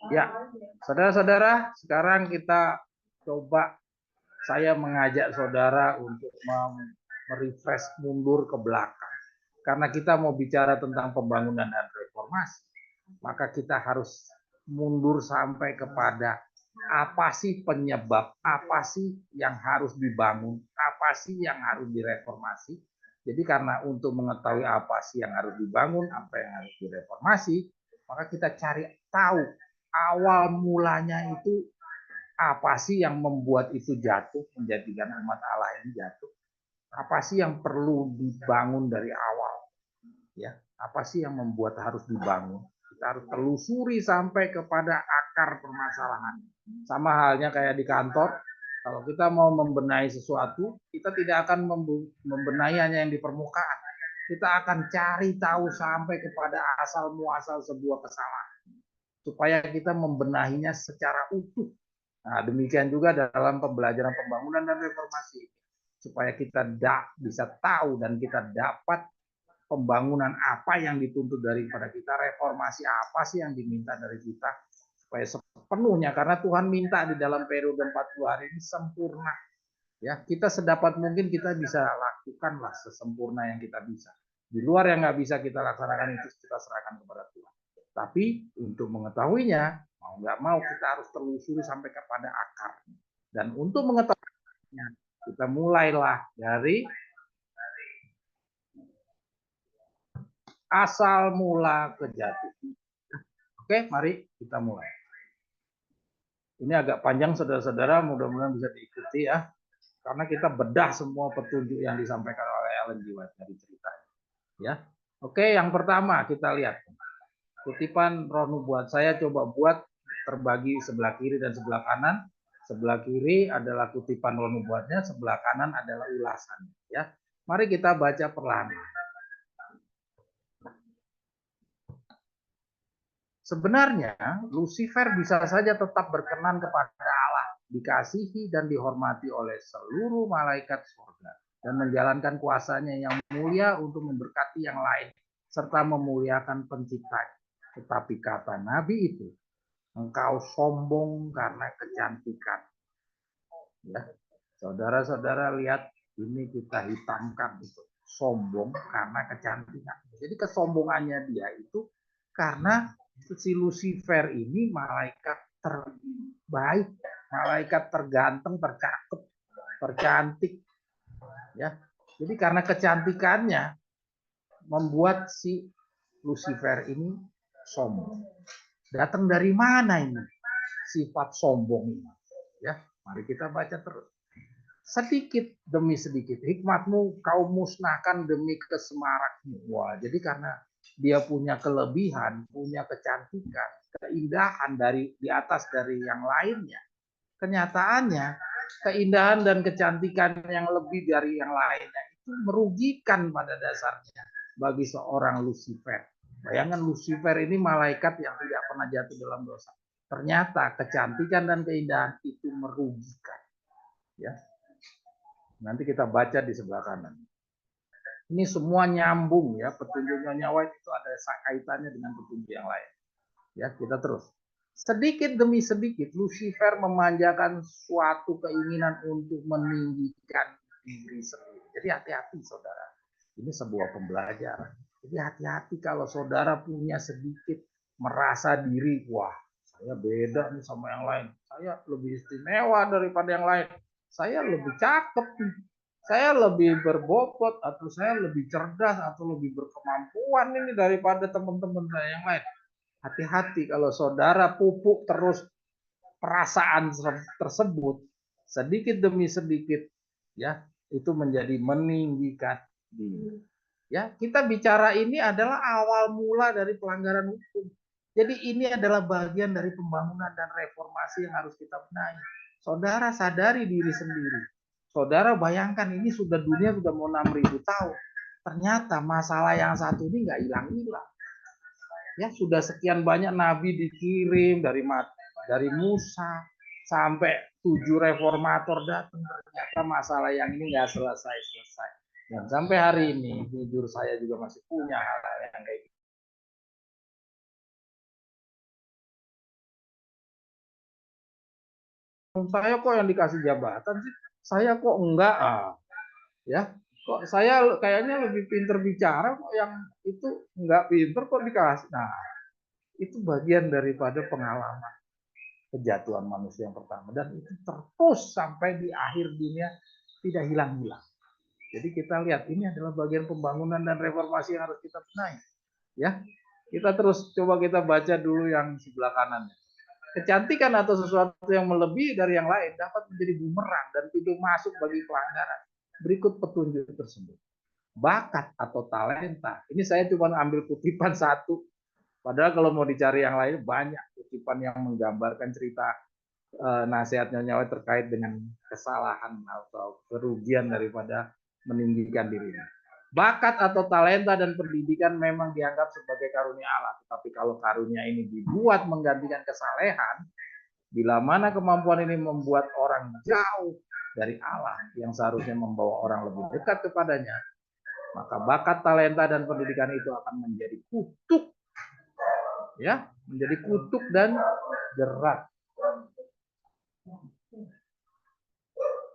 Ya, saudara-saudara, sekarang kita coba saya mengajak saudara untuk merefresh mundur ke belakang. Karena kita mau bicara tentang pembangunan dan reformasi, maka kita harus mundur sampai kepada apa sih penyebab, apa sih yang harus dibangun, apa sih yang harus direformasi. Jadi karena untuk mengetahui apa sih yang harus dibangun, apa yang harus direformasi, maka kita cari tahu awal mulanya itu apa sih yang membuat itu jatuh, menjadikan umat Allah ini jatuh. Apa sih yang perlu dibangun dari awal, ya? Apa sih yang membuat harus dibangun? Kita harus telusuri sampai kepada akar permasalahan. Sama halnya kayak di kantor, kalau kita mau membenahi sesuatu, kita tidak akan membenahi hanya yang di permukaan. Kita akan cari tahu sampai kepada asal muasal sebuah kesalahan, supaya kita membenahinya secara utuh. Nah, demikian juga dalam pembelajaran pembangunan dan reformasi, supaya kita bisa tahu dan kita dapat pembangunan apa yang dituntut daripada kita, reformasi apa sih yang diminta dari kita, supaya sepenuhnya, karena Tuhan minta di dalam periode 40 hari ini sempurna. Ya, kita sedapat mungkin kita bisa lakukanlah sesempurna yang kita bisa. Di luar yang nggak bisa kita laksanakan itu kita serahkan kepada Tuhan. Tapi untuk mengetahuinya, mau nggak mau kita harus telusuri sampai kepada akarnya. Dan untuk mengetahuinya, kita mulailah dari asal mula kejatuhan. Oke, mari kita mulai. Ini agak panjang saudara-saudara, mudah-mudahan bisa diikuti ya. Karena kita bedah semua petunjuk yang disampaikan oleh Ellen G. White dari ceritanya. Ya. Oke, yang pertama kita lihat. Kutipan roh nubuat. Saya coba buat terbagi sebelah kiri dan sebelah kanan. Sebelah kiri adalah kutipan roh nubuatnya, sebelah kanan adalah ulasannya. Ya, mari kita baca perlahan. Sebenarnya Lucifer bisa saja tetap berkenan kepada Allah, dikasihi dan dihormati oleh seluruh malaikat surga, dan menjalankan kuasanya yang mulia untuk memberkati yang lain, serta memuliakan penciptanya. Tetapi kata Nabi itu, engkau sombong karena kecantikan. Ya, saudara-saudara lihat, ini kita hitamkan itu, sombong karena kecantikan. Jadi kesombongannya dia itu karena si Lucifer ini malaikat terbaik, malaikat terganteng, tercakep, tercantik, ya. Jadi karena kecantikannya membuat si Lucifer ini sombong. Datang dari mana ini sifat sombong ini? Ya, mari kita baca terus. Sedikit demi sedikit hikmatmu kau musnahkan demi kesemarakmu. Wah, jadi karena dia punya kelebihan, punya kecantikan, keindahan dari di atas dari yang lainnya. Kenyataannya keindahan dan kecantikan yang lebih dari yang lainnya itu merugikan pada dasarnya bagi seorang Lucifer. Bayangkan Lucifer ini malaikat yang tidak pernah jatuh dalam dosa. Ternyata kecantikan dan keindahan itu merugikan. Ya, nanti kita baca di sebelah kanan. Ini semua nyambung ya, petunjuknya nyawa itu ada kaitannya dengan petunjuk yang lain. Ya, kita terus. Sedikit demi sedikit Lucifer memanjakan suatu keinginan untuk meninggikan diri sendiri. Jadi hati-hati saudara. Ini sebuah pembelajaran. Jadi hati-hati kalau saudara punya sedikit merasa diri, wah saya beda nih sama yang lain. Saya lebih istimewa daripada yang lain. Saya lebih cakep nih. Saya lebih berbobot atau saya lebih cerdas atau lebih berkemampuan ini daripada teman-teman saya yang lain. Hati-hati kalau saudara pupuk terus perasaan tersebut sedikit demi sedikit, ya itu menjadi meninggikan diri. Ya, kita bicara ini adalah awal mula dari pelanggaran hukum. Jadi ini adalah bagian dari pembangunan dan reformasi yang harus kita benahi. Saudara sadari diri sendiri. Saudara bayangkan ini sudah dunia sudah mau 6.000 tahun. Ternyata masalah yang satu ini nggak hilang-hilang. Ya sudah sekian banyak nabi dikirim dari Musa sampai 7 reformator datang, ternyata masalah yang ini nggak selesai-selesai. Dan sampai hari ini jujur saya juga masih punya hal-hal yang kayak gitu. saya kok yang dikasih jabatan sih, saya kok enggak, ya, kok saya kayaknya lebih pinter bicara kok, yang itu enggak pinter kok dikasih. Nah, itu bagian daripada pengalaman kejatuhan manusia yang pertama, dan itu terus sampai di akhir dunia tidak hilang-hilang. Jadi kita lihat ini adalah bagian pembangunan dan reformasi yang harus kita benahi. Ya, kita terus coba kita baca dulu yang sebelah kanannya. Kecantikan atau sesuatu yang melebihi dari yang lain dapat menjadi bumerang dan pintu masuk bagi pelanggaran. Berikut petunjuk tersebut. Bakat atau talenta. Ini saya cuma ambil kutipan satu. Padahal kalau mau dicari yang lain banyak kutipan yang menggambarkan cerita nasihatnya nyawa terkait dengan kesalahan atau kerugian daripada meninggikan dirinya. Bakat atau talenta dan pendidikan memang dianggap sebagai karunia Allah, tetapi kalau karunia ini dibuat menggantikan kesalehan, bila mana kemampuan ini membuat orang jauh dari Allah yang seharusnya membawa orang lebih dekat kepadanya, maka bakat, talenta, dan pendidikan itu akan menjadi kutuk, ya, menjadi kutuk dan jerat.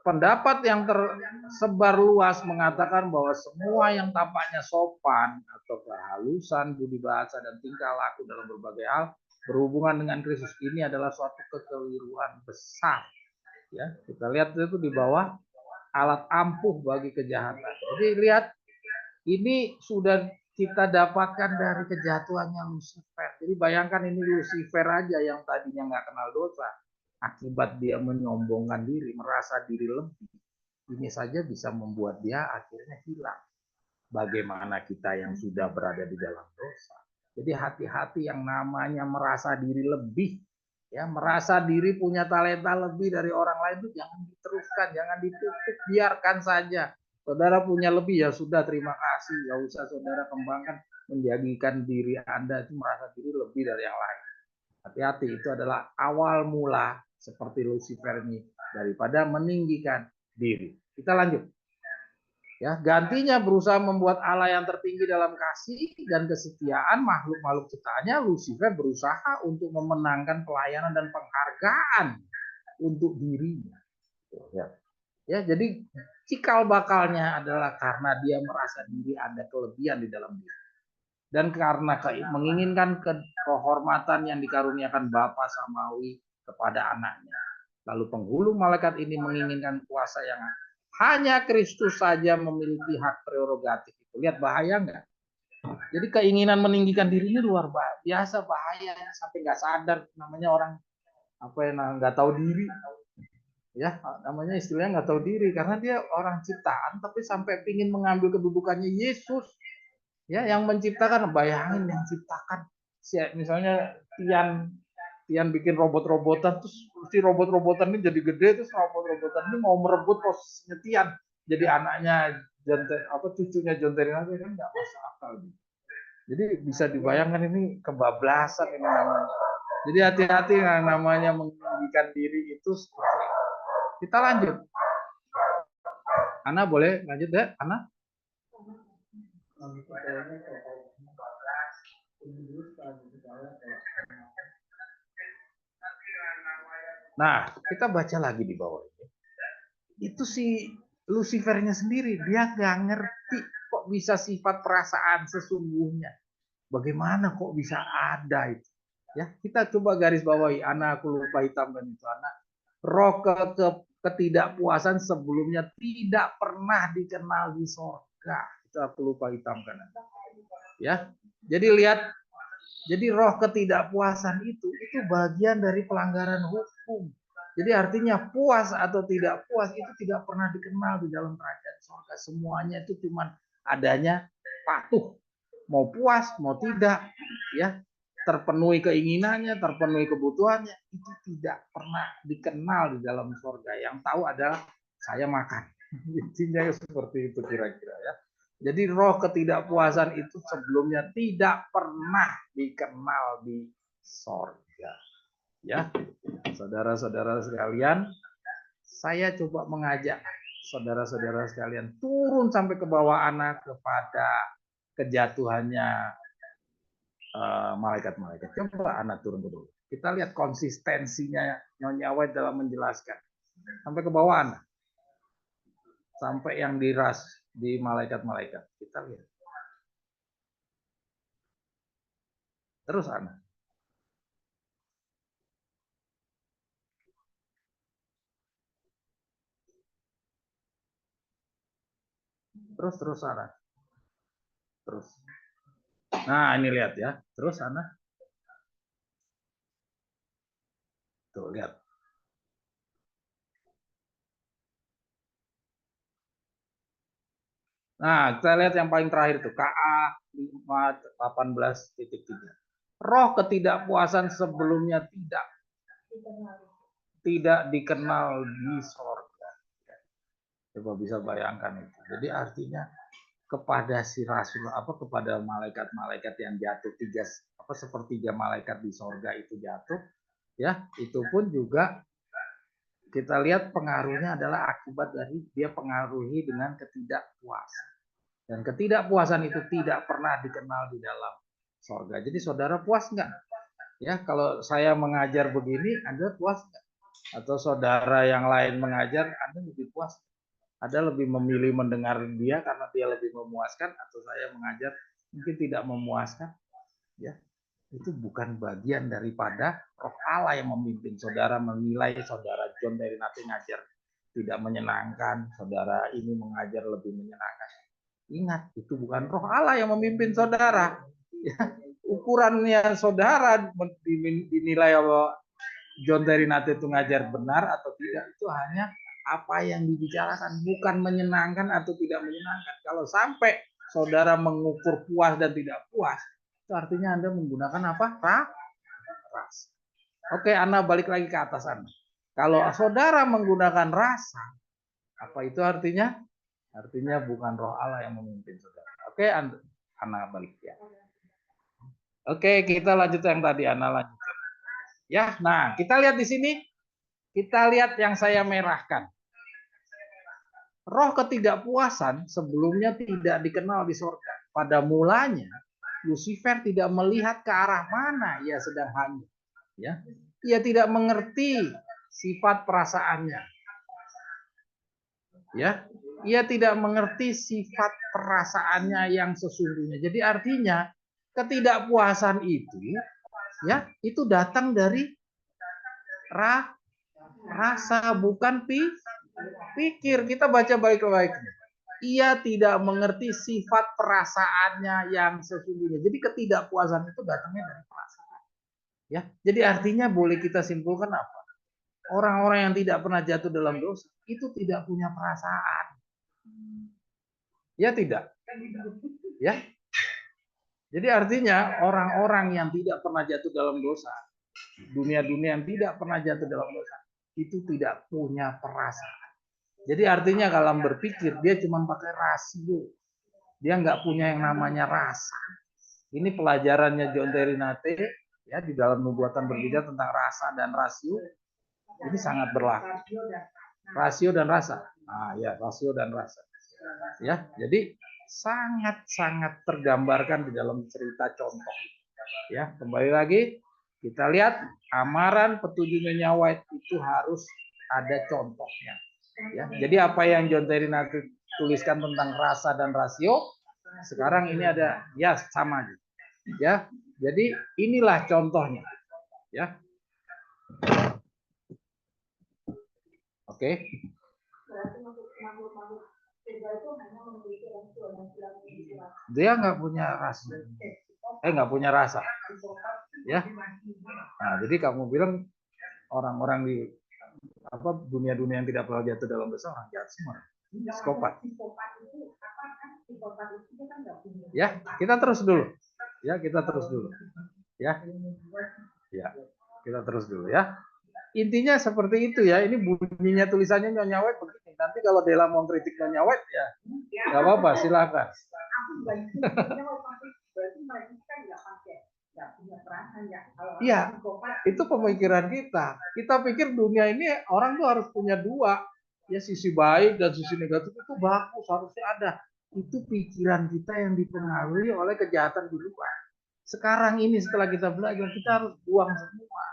Pendapat yang tersebar luas mengatakan bahwa semua yang tampaknya sopan atau kehalusan budi bahasa dan tingkah laku dalam berbagai hal berhubungan dengan Kristus ini adalah suatu kekeliruan besar. Ya, kita lihat itu di bawah alat ampuh bagi kejahatan. Jadi lihat, ini sudah kita dapatkan dari kejatuhannya Lucifer. Jadi bayangkan ini Lucifer aja yang tadinya nggak kenal dosa, akibat dia menyombongkan diri, merasa diri lebih, ini saja bisa membuat dia akhirnya hilang. Bagaimana kita yang sudah berada di dalam dosa? Jadi hati-hati yang namanya merasa diri lebih, ya, merasa diri punya talenta lebih dari orang lain itu jangan diteruskan, jangan ditutup, biarkan saja. Saudara punya lebih, ya sudah, terima kasih, gak usah saudara kembangkan menjadikan diri Anda itu merasa diri lebih dari yang lain. Hati-hati, itu adalah awal mula seperti Lucifer ini daripada meninggikan diri. Kita lanjut. Ya, gantinya berusaha membuat Allah yang tertinggi dalam kasih dan kesetiaan makhluk-makhluk ciptaannya, Lucifer berusaha untuk memenangkan pelayanan dan penghargaan untuk dirinya. Ya, ya, jadi cikal bakalnya adalah karena dia merasa diri ada kelebihan di dalam diri. Dan karena menginginkan kehormatan yang dikaruniakan Bapa Samawi kepada anaknya. Lalu penghulu malaikat ini menginginkan kuasa yang hanya Kristus saja memiliki hak prerogatif. Lihat bahaya nggak? Jadi keinginan meninggikan diri ini luar biasa bahaya, sampai nggak sadar, namanya orang apa ya, nggak tahu diri, ya, namanya istilahnya nggak tahu diri karena dia orang ciptaan tapi sampai ingin mengambil kedudukannya Yesus, ya, yang menciptakan. Bayangin yang ciptakan, misalnya Tian bikin robot-robotan, terus si robot-robotan ini jadi gede, terus robot-robotan ini mau merebut posisinya Tian jadi anaknya cucunya John Terry lagi, kan nggak masuk akal. Jadi bisa dibayangkan ini kebablasan ini namanya. Jadi hati-hati yang namanya meninggikan diri itu seperti itu. Kita lanjut. Ana boleh lanjut ya, Ana? Nah, kita baca lagi di bawah ini. Itu si Lucifernya sendiri, dia nggak ngerti kok bisa sifat perasaan sesungguhnya. Bagaimana kok bisa ada itu? Ya, kita coba garis bawahi. Anak, aku lupa hitamkan itu, anak. Roh ketidakpuasan sebelumnya tidak pernah dikenal di sorga. Itu aku lupa hitamkan. Ya, jadi lihat. Jadi roh ketidakpuasan itu bagian dari pelanggaran hukum. Jadi artinya puas atau tidak puas itu tidak pernah dikenal di dalam kerajaan surga. Semuanya itu cuma adanya patuh. Mau puas, mau tidak, ya, terpenuhi keinginannya, terpenuhi kebutuhannya, itu tidak pernah dikenal di dalam surga. Yang tahu adalah saya makan. Intinya seperti itu kira-kira, ya. Jadi roh ketidakpuasan itu sebelumnya tidak pernah dikenal di sorga. Ya, saudara-saudara sekalian, saya coba mengajak saudara-saudara sekalian turun sampai ke bawah anak kepada kejatuhannya malaikat-malaikat. Coba anak turun ke bawah. Kita lihat konsistensinya Nyonya White dalam menjelaskan. Sampai ke bawah anak. Sampai yang diras di malaikat-malaikat. Kita lihat. Terus anak. Terus anak. Terus. Nah ini lihat ya. Terus anak. Tuh lihat. Nah, kita lihat yang paling terakhir tuh KA 518.3. Roh ketidakpuasan sebelumnya tidak dikenal di sorga. Coba bisa bayangkan itu. Jadi artinya kepada si rasul kepada malaikat-malaikat yang jatuh sepertiga malaikat di sorga itu jatuh, ya itu pun juga kita lihat pengaruhnya adalah akibat dari dia pengaruhi dengan ketidakpuasan. Dan ketidakpuasan itu tidak pernah dikenal di dalam sorga. Jadi saudara puas nggak? Ya, kalau saya mengajar begini, Anda puas nggak? Atau saudara yang lain mengajar, Anda lebih puas? Ada lebih memilih mendengar dia karena dia lebih memuaskan, atau saya mengajar mungkin tidak memuaskan? Ya, itu bukan bagian daripada roh Allah yang memimpin. Saudara menilai saudara John dari nanti ngajar tidak menyenangkan, saudara ini mengajar lebih menyenangkan. Ingat, itu bukan roh Allah yang memimpin saudara. Ya, ukurannya saudara dinilai bahwa John Terry Nate itu ngajar benar atau tidak, itu hanya apa yang dibicarakan, bukan menyenangkan atau tidak menyenangkan. Kalau sampai saudara mengukur puas dan tidak puas, itu artinya Anda menggunakan apa? Ras. Oke, Anda balik lagi ke atas Anda. Kalau saudara menggunakan rasa, apa itu artinya? Artinya bukan roh Allah yang memimpin saudara. Oke, Anda balik ya. Oke, kita lanjut yang tadi Anda lanjutkan. Ya, nah kita lihat di sini. Kita lihat yang saya merahkan. Roh ketidakpuasan sebelumnya tidak dikenal di sorga. Pada mulanya, Lucifer tidak melihat ke arah mana ia sedang hanyut. Ya, ia tidak mengerti sifat perasaannya. Ya, ia tidak mengerti sifat perasaannya yang sesungguhnya. Jadi artinya ketidakpuasan itu, ya, itu datang dari rasa, bukan pikir. Kita baca baik-baiknya. Ia tidak mengerti sifat perasaannya yang sesungguhnya. Jadi ketidakpuasan itu datangnya dari perasaan. Ya, jadi artinya boleh kita simpulkan apa? Orang-orang yang tidak pernah jatuh dalam dosa itu tidak punya perasaan. Ya tidak. Ya. Jadi artinya orang-orang yang tidak pernah jatuh dalam dosa, dunia-dunia yang tidak pernah jatuh dalam dosa, itu tidak punya perasaan. Jadi artinya kalau berpikir dia cuma pakai rasio. Dia nggak punya yang namanya rasa. Ini pelajarannya John Terry Nate ya di dalam nubuatan berbicara tentang rasa dan rasio. Ini sangat berlaku. Rasio dan rasa. Ah ya, rasio dan rasa. Ya, jadi sangat-sangat tergambarkan di dalam cerita contoh. Ya, kembali lagi kita lihat amaran petunjuknya White itu harus ada contohnya. Ya, jadi apa yang John Terry Nate tuliskan tentang rasa dan rasio, sekarang ini ada ya sama aja. Ya, jadi inilah contohnya. Ya, oke. Dia nggak punya rasa, nggak punya rasa. Ya, nah jadi kamu bilang orang-orang di dunia-dunia yang tidak pernah jatuh dalam dosa orang jahat semua. Psikopat. Ya, kita terus dulu. Ya, kita terus dulu. Ya. Ya. Kita terus dulu ya. Intinya seperti itu ya. Ini bunyinya tulisannya Nyonya White begini. Nanti kalau Dela mau kritik Nyonya White ya nggak apa-apa, silakan. Iya, itu pemikiran kita. Kita pikir dunia ini orang tuh harus punya dua. Ya sisi baik dan sisi negatif itu bagus, harusnya ada. Itu pikiran kita yang dipengaruhi oleh kejahatan di luar. Sekarang ini setelah kita belajar, kita harus buang semua.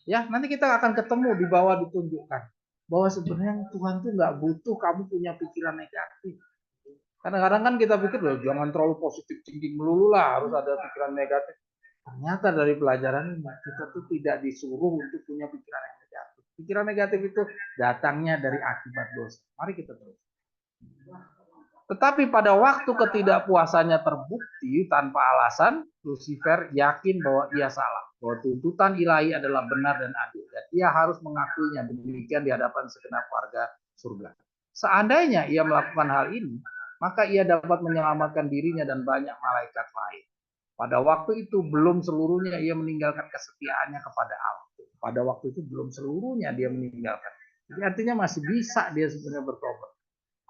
Ya, nanti kita akan ketemu di bawah ditunjukkan bahwa sebenarnya Tuhan tuh nggak butuh kamu punya pikiran negatif. Kadang-kadang kan kita pikir loh, jangan terlalu positif thinking melulu lah, harus ada pikiran negatif. Ternyata dari pelajaran ini kita tuh tidak disuruh untuk punya pikiran yang negatif. Pikiran negatif itu datangnya dari akibat dosa. Mari kita terus. Tetapi pada waktu ketidakpuasannya terbukti tanpa alasan, Lucifer yakin bahwa ia salah, bahwa tuntutan ilahi adalah benar dan adil, dan ia harus mengakuinya demikian di hadapan segenap warga surga. Seandainya ia melakukan hal ini, maka ia dapat menyelamatkan dirinya dan banyak malaikat lain. Pada waktu itu belum seluruhnya ia meninggalkan kesetiaannya kepada Allah. Pada waktu itu belum seluruhnya dia meninggalkan. Jadi artinya masih bisa dia sebenarnya bertobat.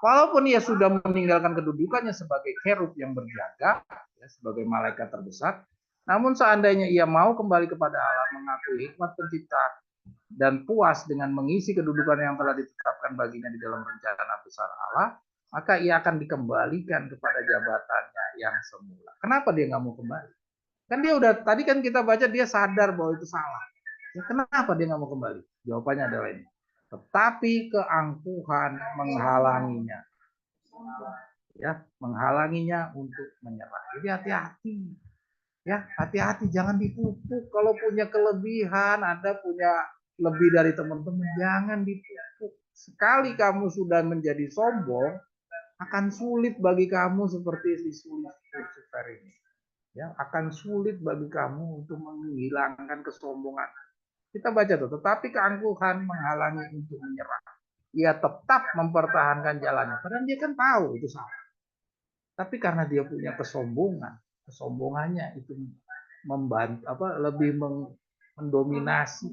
Walaupun ia sudah meninggalkan kedudukannya sebagai kerub yang berjaga, ya, sebagai malaikat terbesar, namun seandainya ia mau kembali kepada Allah, mengakui hikmat pencipta, dan puas dengan mengisi kedudukan yang telah ditetapkan baginya di dalam rencana besar Allah, maka ia akan dikembalikan kepada jabatannya yang semula. Kenapa dia nggak mau kembali? Kan dia udah, tadi kan kita baca dia sadar bahwa itu salah. Ya, kenapa dia nggak mau kembali? Jawabannya adalah ini. Tetapi keangkuhan menghalanginya, ya, menghalanginya untuk menyerah. Jadi hati-hati, ya, hati-hati, jangan dipupuk. Kalau punya kelebihan, Anda punya lebih dari teman-teman, jangan dipupuk. Sekali kamu sudah menjadi sombong, akan sulit bagi kamu seperti disulit Lucifer ini. Ya, akan sulit bagi kamu untuk menghilangkan kesombongan. Kita baca tuh, tetapi keangkuhan menghalangi untuk menyerah. Ia tetap mempertahankan jalannya. Padahal dia kan tahu itu salah. Tapi karena dia punya kesombongan, kesombongannya itu membantu lebih mendominasi,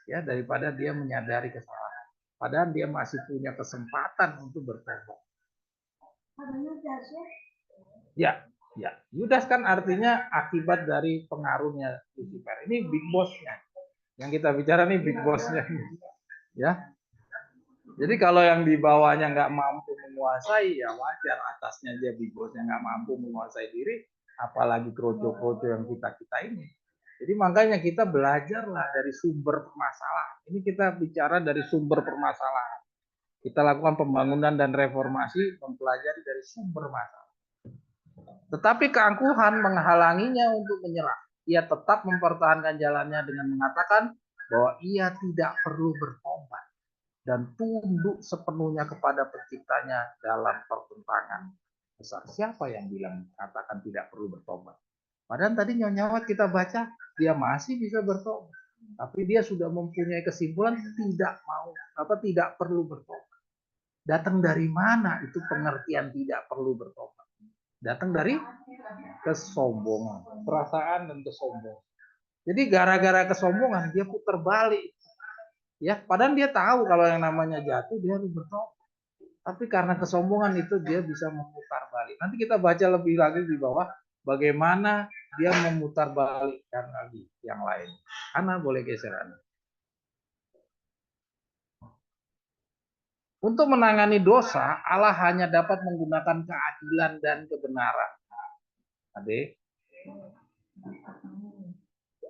ya, daripada dia menyadari kesalahan. Padahal dia masih punya kesempatan untuk bertobat. Ya, ya. Yudas kan artinya akibat dari pengaruhnya Lucifer. Ini big boss-nya. Yang kita bicara nih big boss-nya. Ya. Jadi kalau yang di bawahnya nggak mampu menguasai, ya wajar atasnya dia big boss-nya nggak mampu menguasai diri, apalagi kroco-kroco yang kita ini. Jadi makanya kita belajarlah dari sumber permasalahan. Ini kita bicara dari sumber permasalahan. Kita lakukan pembangunan dan reformasi, mempelajari dari sumber masalah. Tetapi keangkuhan menghalanginya untuk menyerah. Ia tetap mempertahankan jalannya dengan mengatakan bahwa ia tidak perlu bertobat dan tunduk sepenuhnya kepada penciptanya dalam pertentangan besar. Siapa yang bilang katakan tidak perlu bertobat? Padahal tadi nyawat kita baca dia masih bisa bertobat, tapi dia sudah mempunyai kesimpulan tidak perlu bertobat. Datang dari mana itu pengertian tidak perlu bertobat? Datang dari kesombongan, perasaan dan kesombongan. Jadi gara-gara kesombongan dia putar balik. Ya, padahal dia tahu kalau yang namanya jatuh dia harus bertobat. Tapi karena kesombongan itu dia bisa memutar balik. Nanti kita baca lebih lagi di bawah bagaimana dia memutar balikkan lagi yang lain. Ana boleh geser Ana. Untuk menangani dosa, Allah hanya dapat menggunakan keadilan dan kebenaran. Adik,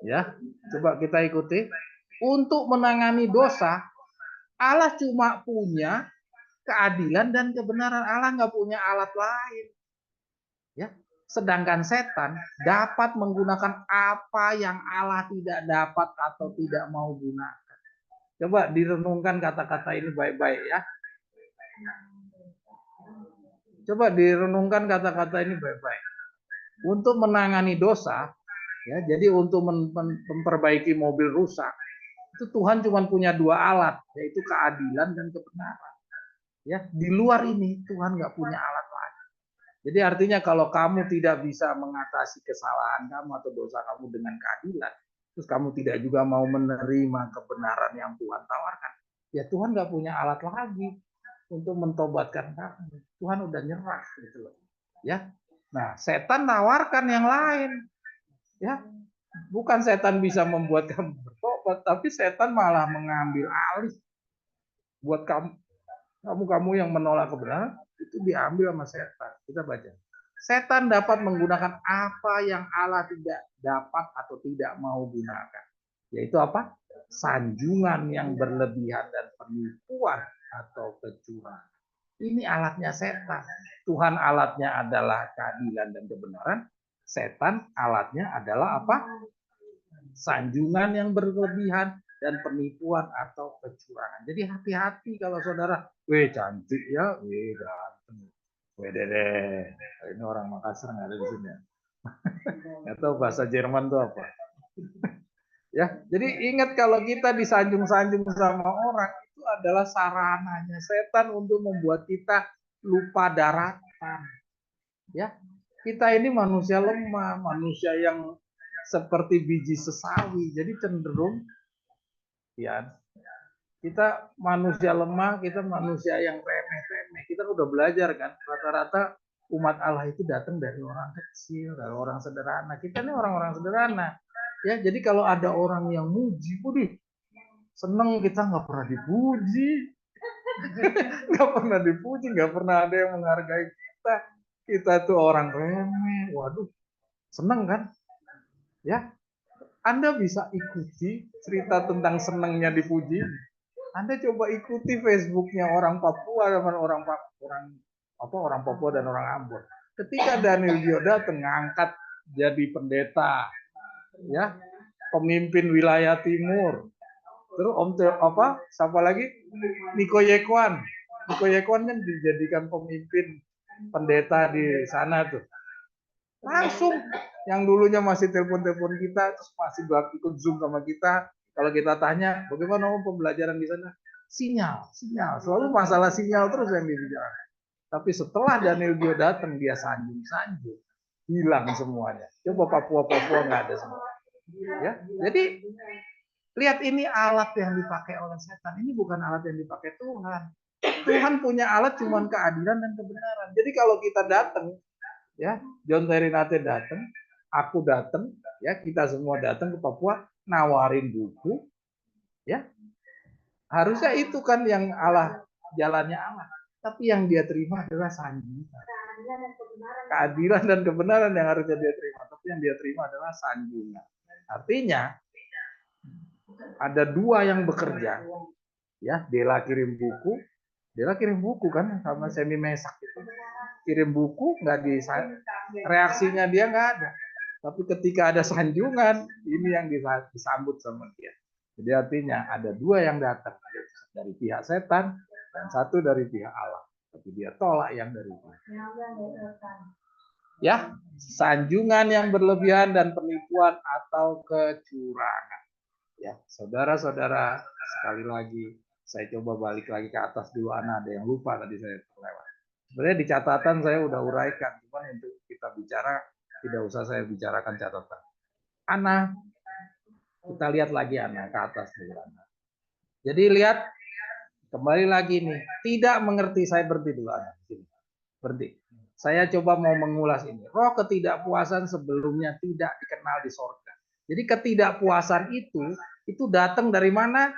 ya, coba kita ikuti. Untuk menangani dosa, Allah cuma punya keadilan dan kebenaran. Allah nggak punya alat lain. Ya, sedangkan setan dapat menggunakan apa yang Allah tidak dapat atau tidak mau gunakan. Coba direnungkan kata-kata ini baik-baik ya. Coba direnungkan kata-kata ini baik-baik. Untuk menangani dosa, ya, jadi untuk memperbaiki mobil rusak, itu Tuhan cuma punya dua alat, yaitu keadilan dan kebenaran. Ya, di luar ini Tuhan nggak punya alat lain. Jadi artinya kalau kamu tidak bisa mengatasi kesalahan kamu atau dosa kamu dengan keadilan, terus kamu tidak juga mau menerima kebenaran yang Tuhan tawarkan, ya Tuhan nggak punya alat lagi untuk mentobatkan kamu. Tuhan udah nyerah gitu loh. Ya. Nah, setan tawarkan yang lain. Ya, bukan setan bisa membuat kamu bertobat, tapi setan malah mengambil alih buat kamu yang menolak kebenaran itu diambil sama setan. Kita baca. Setan dapat menggunakan apa yang Allah tidak dapat atau tidak mau gunakan. Yaitu apa? Sanjungan yang berlebihan dan penipuan atau kecurangan. Ini alatnya setan. Tuhan alatnya adalah keadilan dan kebenaran. Setan alatnya adalah apa? Sanjungan yang berlebihan dan penipuan atau kecurangan. Jadi hati-hati kalau saudara, weh cantik ya, weh ganteng, weh dede. Ini orang Makassar nggak ada di sini. Nggak tahu bahasa Jerman itu apa. Ya, jadi ingat kalau kita disanjung-sanjung sama orang itu adalah sarananya setan untuk membuat kita lupa daratan. Ya, kita ini manusia lemah, manusia yang seperti biji sesawi. Jadi cenderung ya kita manusia lemah, kita manusia yang remeh-remeh. Kita udah belajar kan, rata-rata umat Allah itu datang dari orang kecil, dari orang sederhana. Kita ini orang-orang sederhana. Ya, jadi kalau ada orang yang muji, pudih, seneng kita nggak pernah dipuji, nggak pernah dipuji, nggak pernah ada yang menghargai kita. Kita tuh orang remeh, waduh, seneng kan? Ya, Anda bisa ikuti cerita tentang senangnya dipuji. Anda coba ikuti Facebooknya orang Papua dan orang Papua dan orang Ambon. Ketika Daniel Dio datang ngangkat jadi pendeta, ya, pemimpin wilayah timur. Terus siapa lagi? Niko Yekwan. Niko Yekwan kan dijadikan pemimpin pendeta di sana tuh. Langsung yang dulunya masih telepon-telepon kita, terus masih ikut Zoom sama kita. Kalau kita tanya, bagaimana pembelajaran di sana? Sinyal. Selalu masalah sinyal terus yang dibicarakan. Tapi setelah Daniel Dio datang, dia sanjung. Hilang semuanya. Coba Papua nggak ada semua. Ya, jadi lihat ini alat yang dipakai oleh setan. Ini bukan alat yang dipakai Tuhan. Tuhan punya alat cuma keadilan dan kebenaran. Jadi kalau kita datang, ya, John Terry Nate datang, aku datang, ya, kita semua datang ke Papua, nawarin buku, ya, harusnya itu kan yang Allah, jalannya Allah. Tapi yang dia terima adalah sanjungan. Keadilan dan kebenaran yang harusnya dia terima. Tapi yang dia terima adalah sanjungan. Artinya, ada dua yang bekerja. Ya, Dela kirim buku kan sama Semi Mesak itu. Kirim buku, nggak reaksinya dia nggak ada. Tapi ketika ada sanjungan, ini yang disambut sama dia. Jadi artinya ada dua yang datang, dari pihak setan dan satu dari pihak Allah. Tapi dia tolak yang dari Tuhan. Ya, sanjungan yang berlebihan dan penipuan atau kecurangan. Ya, saudara-saudara, sekali lagi saya coba balik lagi ke atas dulu, ada yang lupa tadi saya terlewat. Sebenarnya di catatan saya udah uraikan, cuman untuk kita bicara tidak usah saya bicarakan catatan. Ana, kita lihat lagi Ana ke atas dulu Ana. Jadi lihat kembali lagi nih, tidak mengerti, saya berhenti dulu Ana. Berhenti. Saya coba mau mengulas ini. Roh ketidakpuasan sebelumnya tidak dikenal di sorga. Jadi ketidakpuasan itu datang dari mana?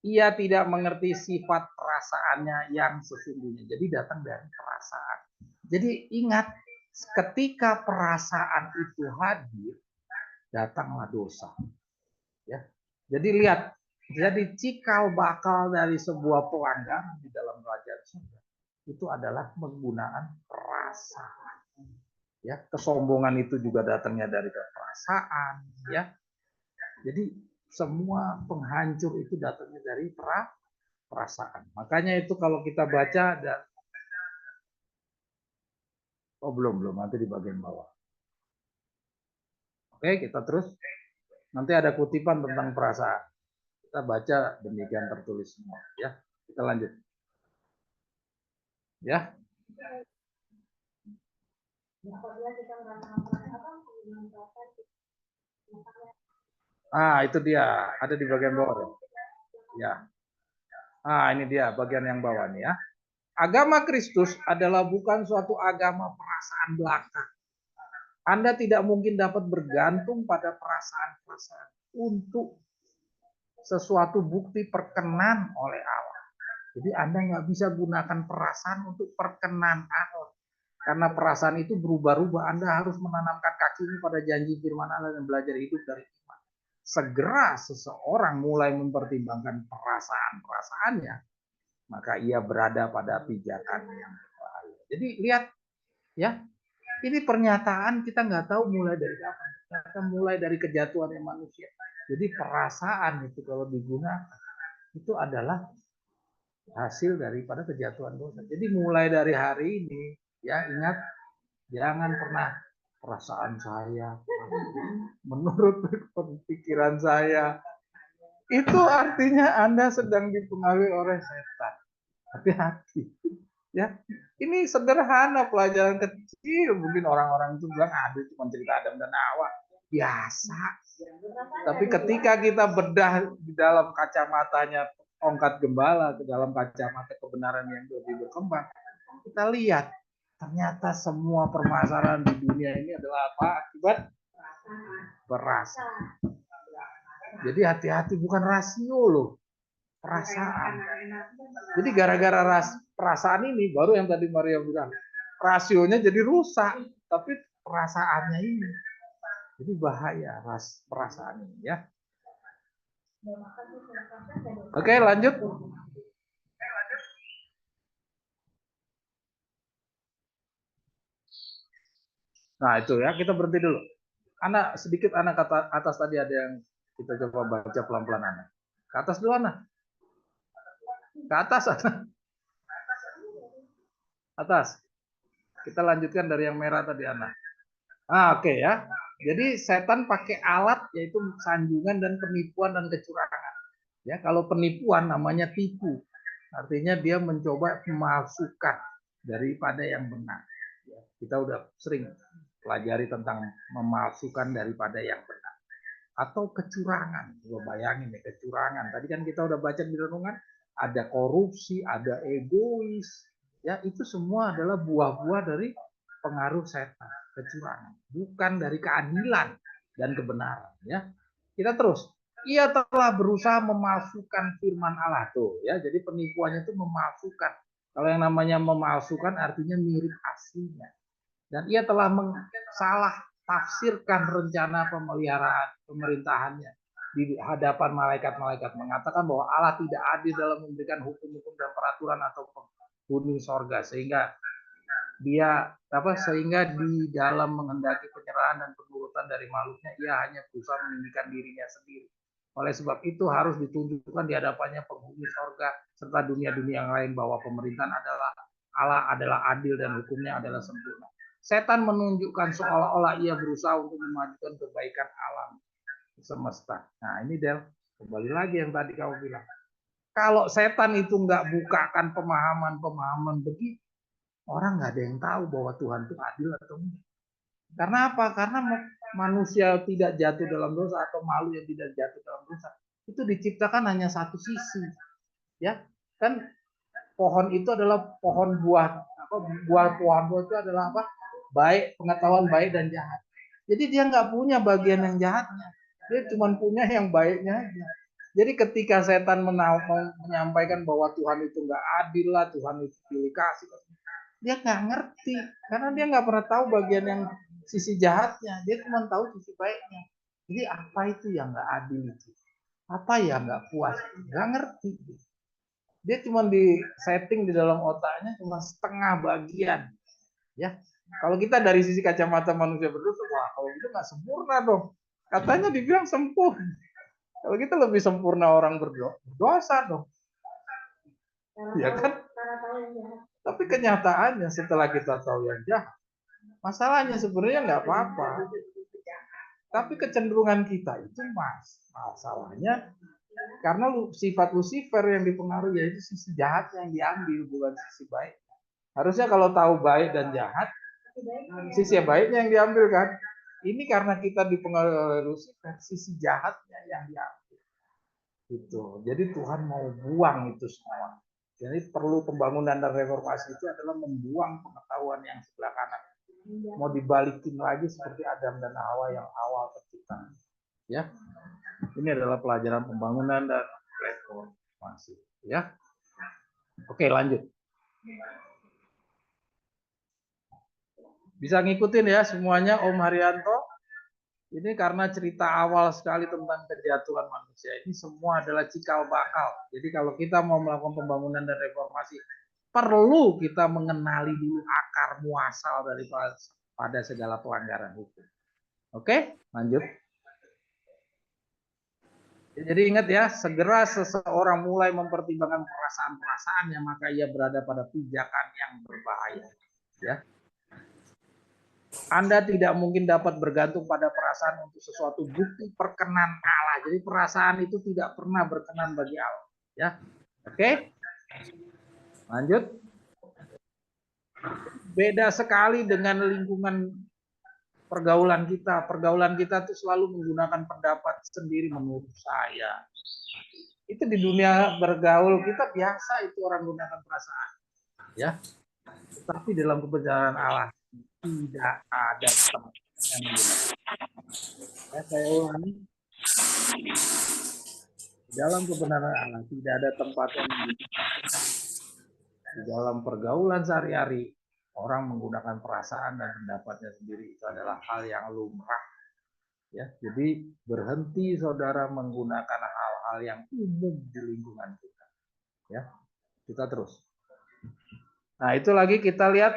Ia tidak mengerti sifat perasaannya yang sesungguhnya. Jadi datang dari perasaan. Jadi ingat, ketika perasaan itu hadir, datanglah dosa. Ya. Jadi lihat, jadi cikal bakal dari sebuah pelanggaran di dalam kerajaan surga itu adalah penggunaan perasaan. Ya, kesombongan itu juga datangnya dari perasaan. Ya, jadi semua penghancur itu datangnya dari perasaan. Makanya itu kalau kita baca dan belum nanti di bagian bawah. Oke, kita terus. Nanti ada kutipan tentang perasaan. Kita baca demikian tertulis semua, ya. Kita lanjut. Ya. Itu dia, ada di bagian bawah. Ya. Ini dia bagian yang bawah nih ya. Agama Kristus adalah bukan suatu agama perasaan belaka. Anda tidak mungkin dapat bergantung pada perasaan-perasaan untuk sesuatu bukti perkenan oleh Allah. Jadi Anda nggak bisa gunakan perasaan untuk perkenan Allah. Karena perasaan itu berubah-ubah, Anda harus menanamkan kakimu pada janji firman Allah dan belajar hidup dari iman. Segera seseorang mulai mempertimbangkan perasaan-perasaannya, maka ia berada pada pijakan yang berbahaya. Jadi lihat ya, ini pernyataan kita nggak tahu mulai dari kapan. Kita mulai dari kejatuhan manusia. Jadi perasaan itu kalau digunakan itu adalah hasil daripada kejatuhan dosa. Jadi mulai dari hari ini ya ingat, jangan pernah perasaan saya, menurut pikiran saya. Itu artinya Anda sedang dipengaruhi oleh setan. Hati-hati. Ya, ini sederhana, pelajaran kecil. Mungkin orang-orang itu bilang, aduh cuma cerita Adam dan Hawa. Biasa. Tapi ketika kita bedah di dalam kacamatanya tongkat gembala, ke dalam kacamata kebenaran yang lebih berkembang, kita lihat ternyata semua permasalahan di dunia ini adalah apa? Akibat perasaan. Jadi hati-hati, bukan rasio loh, perasaan. Jadi gara-gara perasaan ini, baru yang tadi Maria bilang, rasionya jadi rusak, tapi perasaannya ini. Jadi bahaya perasaan ini ya. Oke, lanjut. Nah itu ya, kita berhenti dulu. Anak sedikit anak kata atas tadi ada yang kita coba baca pelan-pelan anak. Ke atas dulu anak. Ke atas anak. Atas. Kita lanjutkan dari yang merah tadi anak. Oke ya. Jadi setan pakai alat yaitu sanjungan dan penipuan dan kecurangan. Ya, kalau penipuan namanya tipu. Artinya dia mencoba memalsukan daripada yang benar. Ya, kita udah sering pelajari tentang memalsukan daripada yang benar. Atau kecurangan. Coba bayangin ya, kecurangan. Tadi kan kita udah baca di renungan, ada korupsi, ada egois. Ya, itu semua adalah buah-buah dari pengaruh setan, kecurangan, bukan dari keadilan dan kebenaran. Ya, kita terus. Ia telah berusaha memalsukan firman Allah tuh, ya. Jadi penipuannya itu memalsukan. Kalau yang namanya memalsukan artinya mirip aslinya. Dan ia telah salah tafsirkan rencana pemeliharaan pemerintahannya di hadapan malaikat-malaikat, mengatakan bahwa Allah tidak adil dalam memberikan hukum-hukum dan peraturan atau penghuni sorga, sehingga sehingga di dalam menghendaki penyerahan dan penurutan dari makhluknya, ia hanya berusaha meninggikan dirinya sendiri. Oleh sebab itu harus ditunjukkan di hadapannya penghuni sorga serta dunia-dunia yang lain bahwa pemerintahan Allah adalah adil dan hukumnya adalah sempurna. Setan menunjukkan seolah-olah ia berusaha untuk memajukan kebaikan alam semesta. Nah ini Del, kembali lagi yang tadi kamu bilang. Kalau setan itu nggak bukakan pemahaman-pemahaman begitu, orang nggak ada yang tahu bahwa Tuhan itu adil atau enggak. Karena apa? Karena manusia tidak jatuh dalam dosa atau malu yang tidak jatuh dalam dosa itu diciptakan hanya satu sisi, ya kan? Pohon itu adalah pohon buah, buah pohon itu adalah apa? Baik, pengetahuan baik dan jahat. Jadi dia nggak punya bagian yang jahatnya, dia cuma punya yang baiknya aja. Jadi ketika setan menyampaikan bahwa Tuhan itu nggak adil lah, Tuhan itu pilih kasih, dia nggak ngerti karena dia nggak pernah tahu bagian yang sisi jahatnya, dia cuma tahu sisi baiknya. Jadi apa itu yang nggak adil itu, apa ya nggak puas, nggak ngerti. Dia cuma di setting di dalam otaknya cuma setengah bagian. Ya, kalau kita dari sisi kacamata manusia berdosa, wah kalau itu nggak sempurna dong. Katanya dibilang sempurna. Kalau kita lebih sempurna orang berdosa dong. Ya kan? Tapi kenyataannya setelah kita tahu yang jahat, masalahnya sebenarnya nggak apa-apa. Tapi kecenderungan kita itu masalahnya karena sifat Lucifer yang dipengaruhi yaitu sisi jahat yang diambil, bukan sisi baik. Harusnya kalau tahu baik dan jahat, sisi baiknya yang diambil kan. Ini karena kita dipengaruhi oleh Lucifer, sisi jahatnya yang diambil. Gitu. Jadi Tuhan mau buang itu semua. Jadi perlu pembangunan dan reformasi itu adalah membuang pengetahuan yang sebelah kanan. Mau dibalikin lagi seperti Adam dan Hawa yang awal tercipta. Ya, ini adalah pelajaran pembangunan dan reformasi. Ya, oke lanjut. Bisa ngikutin ya semuanya Om Haryanto? Ini karena cerita awal sekali tentang kejatuhan manusia. Ini semua adalah cikal bakal. Jadi kalau kita mau melakukan pembangunan dan reformasi, perlu kita mengenali dulu akar muasal daripada segala pelanggaran hukum. Oke, lanjut. Jadi ingat ya, segera seseorang mulai mempertimbangkan perasaan-perasaannya, maka ia berada pada pijakan yang berbahaya. Ya, Anda tidak mungkin dapat bergantung pada perasaan untuk sesuatu bukti perkenan Allah. Jadi perasaan itu tidak pernah berkenan bagi Allah. Ya, oke? Lanjut. Beda sekali dengan lingkungan pergaulan kita. Pergaulan kita tuh selalu menggunakan pendapat sendiri menurut saya. Itu di dunia bergaul kita biasa itu orang gunakan perasaan. Ya, tetapi dalam kebenaran Allah tidak ada tempat yang menggunakan. Saya ulangi, dalam kebenaran Allah tidak ada tempat yang menggunakan. Di dalam pergaulan sehari-hari orang menggunakan perasaan dan pendapatnya sendiri, itu adalah hal yang lumrah. Ya, jadi berhenti saudara menggunakan hal-hal yang umum di lingkungan kita. Ya, kita terus. Nah, itu lagi kita lihat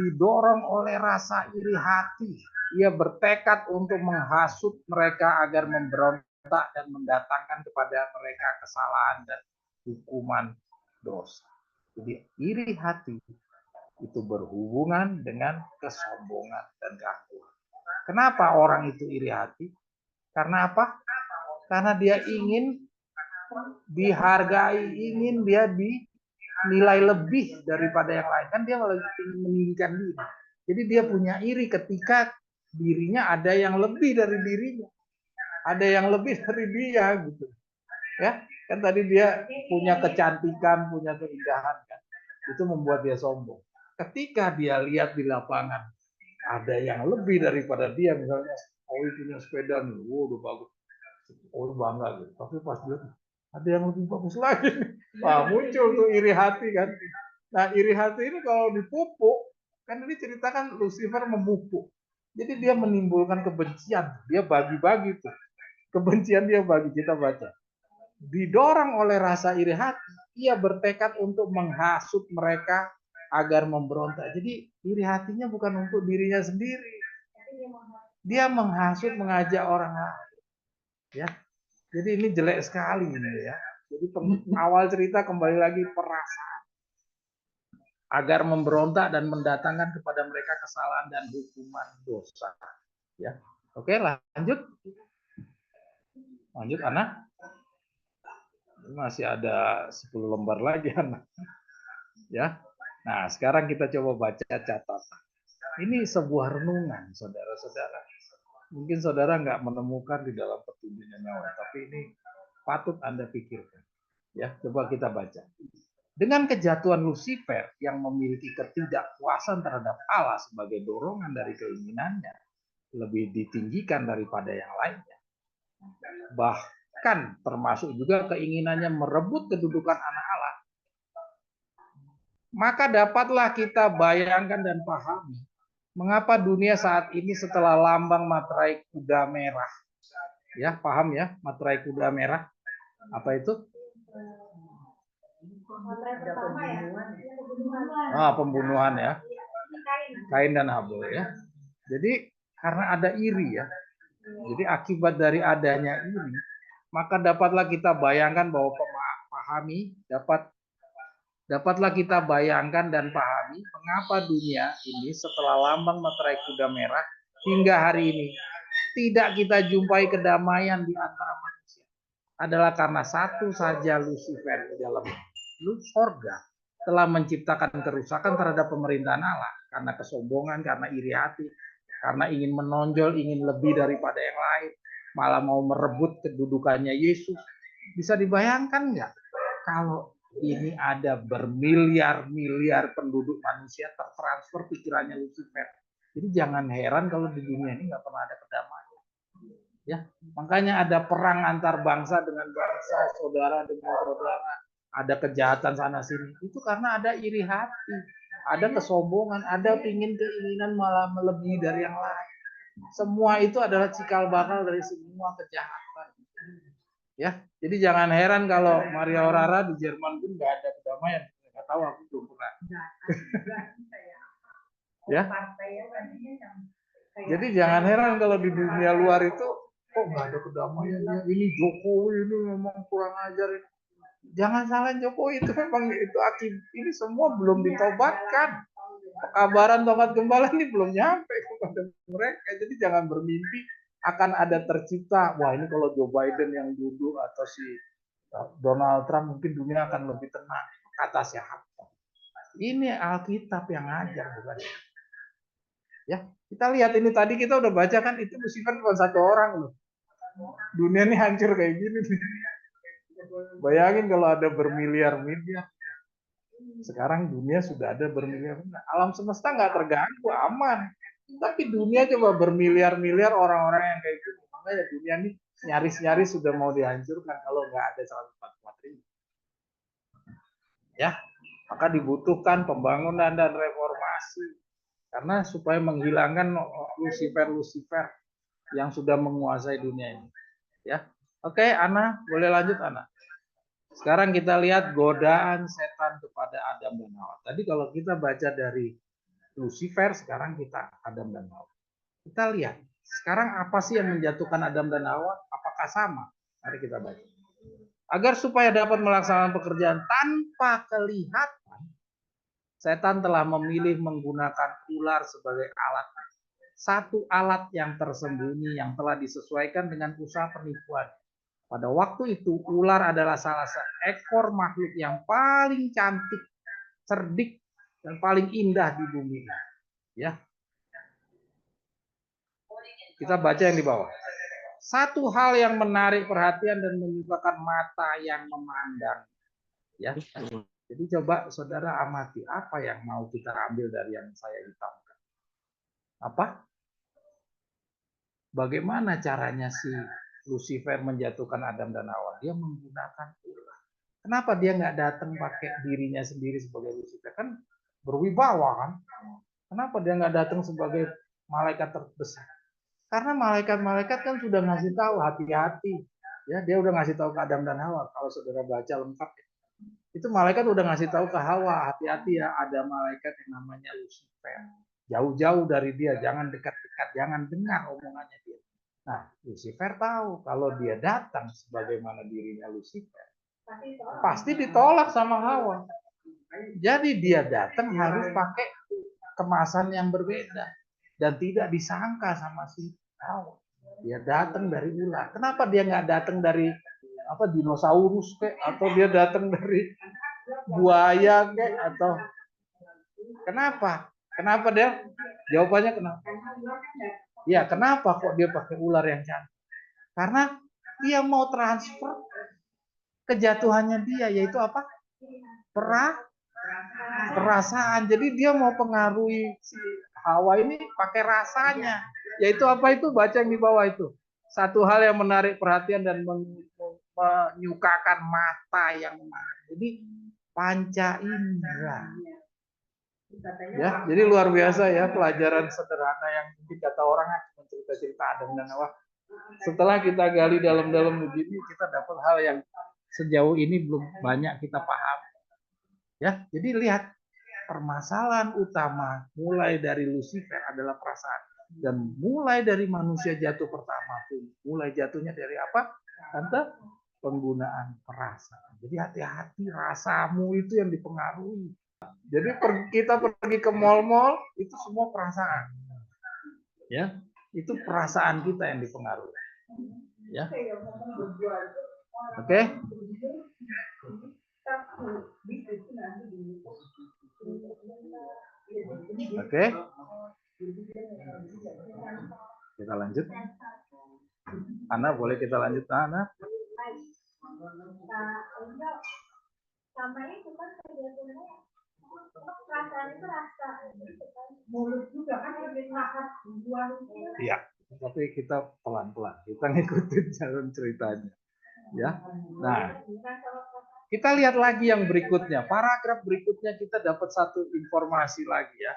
didorong oleh rasa iri hati. Ia bertekad untuk menghasut mereka agar memberontak dan mendatangkan kepada mereka kesalahan dan hukuman dosa. Jadi iri hati itu berhubungan dengan kesombongan dan keangkuhan. Kenapa orang itu iri hati? Karena apa? Karena dia ingin dihargai, ingin dia dinilai lebih daripada yang lain. Kan dia ingin meninggikan diri. Jadi dia punya iri ketika dirinya ada yang lebih dari dirinya. Ada yang lebih dari dia gitu. Ya, kan tadi dia punya kecantikan, punya keindahan kan. Itu membuat dia sombong. Ketika dia lihat di lapangan ada yang lebih daripada dia, misalnya punya sepeda nih, udah bagus, bangga gitu. Tapi pas dia ada yang lebih bagus lagi, wah muncul tuh iri hati kan. Nah iri hati ini kalau dipupuk, kan ini ceritakan Lucifer memupuk. Jadi dia menimbulkan kebencian, dia bagi-bagi tuh. Kebencian dia bagi, kita baca. Didorong oleh rasa iri hati, ia bertekad untuk menghasut mereka agar memberontak. Jadi iri hatinya bukan untuk dirinya sendiri. Dia menghasut, mengajak orang lain. Ya. Jadi ini jelek sekali ini ya. Jadi awal cerita kembali lagi perasaan agar memberontak dan mendatangkan kepada mereka kesalahan dan hukuman dosa. Ya. Oke, lanjut. Lanjut anak. Masih ada 10 lembar lagi anak. Ya. Nah, sekarang kita coba baca catatan. Ini sebuah renungan, saudara-saudara. Mungkin saudara nggak menemukan di dalam petunjuknya nyawa, tapi ini patut Anda pikirkan. Ya, coba kita baca. Dengan kejatuhan Lucifer yang memiliki ketidakpuasan terhadap Allah sebagai dorongan dari keinginannya lebih ditinggikan daripada yang lainnya. Bahkan termasuk juga keinginannya merebut kedudukan anak Allah. Maka dapatlah kita bayangkan dan pahami mengapa dunia saat ini setelah lambang materai kuda merah. Ya, paham ya, materai kuda merah. Apa itu? Pembunuhan ya. Kain dan Habel ya. Jadi karena ada iri ya. Jadi akibat dari adanya iri, maka dapatlah kita bayangkan bahwa dapatlah kita bayangkan dan pahami mengapa dunia ini setelah lambang materai kuda merah hingga hari ini tidak kita jumpai kedamaian di antara manusia. Adalah karena satu saja Lucifer di dalam surga telah menciptakan kerusakan terhadap pemerintahan Allah karena kesombongan, karena iri hati, karena ingin menonjol, ingin lebih daripada yang lain, malah mau merebut kedudukannya Yesus. Bisa dibayangkan nggak kalau ini ada bermiliar-miliar penduduk manusia tertransfer pikirannya Lucifer. Jadi jangan heran kalau di dunia ini nggak pernah ada kedamaian. Ya, makanya ada perang antar bangsa dengan bangsa, saudara dengan saudara, ada kejahatan sana sini. Itu karena ada iri hati. ada kesombongan, ada keinginan malah melebihi dari yang lain. Semua itu adalah cikal bakal dari semua kejahatan. Ya, jadi jangan heran kalau Maria Aurora di Jerman pun nggak ada kedamaian. Nggak tahu, aku belum pernah. Ya. Jadi jangan heran kalau di dunia luar itu kok nggak ada kedamaian. Ini Jokowi ini memang kurang ajar. Jangan salah Jokowi, itu memang itu akibat ini semua belum ditobatkan. Kabaran tobat gembala ini belum nyampe kepada mereka. Jadi jangan bermimpi akan ada tercipta, wah ini kalau Joe Biden yang duduk atau si Donald Trump mungkin dunia akan lebih tenang. Kata siapa? Ini Alkitab yang ngajar, bukan? Ya, kita lihat ini tadi kita udah baca kan, itu Lucifer cuma satu orang loh. Dunia ini hancur kayak gini nih. Bayangin kalau ada bermiliar-miliar. Sekarang dunia sudah ada bermiliar-miliar. Alam semesta nggak terganggu, aman. Tapi dunia coba bermiliar-miliar orang-orang yang kayak gitu. Makanya dunia ini nyaris-nyaris sudah mau dihancurkan kalau nggak ada 144 ribu. Ya, maka dibutuhkan pembangunan dan reformasi. Karena supaya menghilangkan Lucifer yang sudah menguasai dunia ini. Ya, oke, Ana, boleh lanjut, Ana. Sekarang kita lihat godaan setan kepada Adam dan Hawa. Tadi kalau kita baca dari Lucifer, sekarang kita Adam dan Hawa. Kita lihat, sekarang apa sih yang menjatuhkan Adam dan Hawa? Apakah sama? Mari kita baca. Agar supaya dapat melaksanakan pekerjaan tanpa kelihatan, setan telah memilih menggunakan ular sebagai alat. Satu alat yang tersembunyi yang telah disesuaikan dengan usaha penipuan. Pada waktu itu, ular adalah salah seekor makhluk yang paling cantik, cerdik, dan paling indah di bumi. Ya, kita baca yang di bawah. Satu hal yang menarik perhatian dan menyukakan mata yang memandang. Ya, jadi coba saudara amati apa yang mau kita ambil dari yang saya hitamkan. Apa? Bagaimana caranya si Lucifer menjatuhkan Adam dan Hawa? Dia menggunakan ular. Kenapa dia nggak datang pakai dirinya sendiri sebagai Lucifer? Kan berwibawa kan? Kenapa dia nggak datang sebagai malaikat terbesar? Karena malaikat-malaikat kan sudah ngasih tahu hati-hati. Ya, dia udah ngasih tahu ke Adam dan Hawa. Kalau saudara baca lengkap, itu malaikat udah ngasih tahu ke Hawa, hati-hati ya, ada malaikat yang namanya Lucifer. Jauh-jauh dari dia, jangan dekat-dekat, jangan dengar omongannya dia. Nah, Lucifer tahu kalau dia datang sebagaimana dirinya Lucifer, pasti ditolak sama Hawa. Jadi dia datang harus pakai kemasan yang berbeda dan tidak disangka sama si Hawa. Dia datang dari ular. Kenapa dia nggak datang dari dinosaurus kek, atau dia datang dari buaya kek, atau kenapa? Kenapa dia? Jawabannya kenapa? Ya, kenapa kok dia pakai ular yang cantik? Karena dia mau transfer kejatuhannya dia, yaitu apa? Perasaan. Jadi dia mau pengaruhi si Hawa ini pakai rasanya. Yaitu apa itu? Baca yang di bawah itu. Satu hal yang menarik perhatian dan menyukakan mata yang memandang. Jadi panca indera. Ya, jadi luar biasa ya pelajaran sederhana yang mungkin kata orang cuma cerita-cerita Adam dan Hawa. Setelah kita gali dalam-dalam begini, kita dapat hal yang sejauh ini belum banyak kita paham. Ya, jadi lihat permasalahan utama mulai dari Lucifer adalah perasaan, dan mulai dari manusia jatuh pertama pun mulai jatuhnya dari apa? Tante, penggunaan perasaan. Jadi hati-hati, rasamu itu yang dipengaruhi. Jadi kita pergi ke mal-mal itu semua perasaan. Ya, itu perasaan kita yang dipengaruhi. Ya. Oke. Oke. Kita lanjut. Ana, boleh kita lanjut, Ana? Sama itu kan perasaan itu rasa mulut juga kan iya, tapi kita pelan-pelan, kita ngikutin jalan ceritanya, ya. Nah, Kita lihat lagi yang berikutnya. Paragraf berikutnya kita dapat satu informasi lagi ya.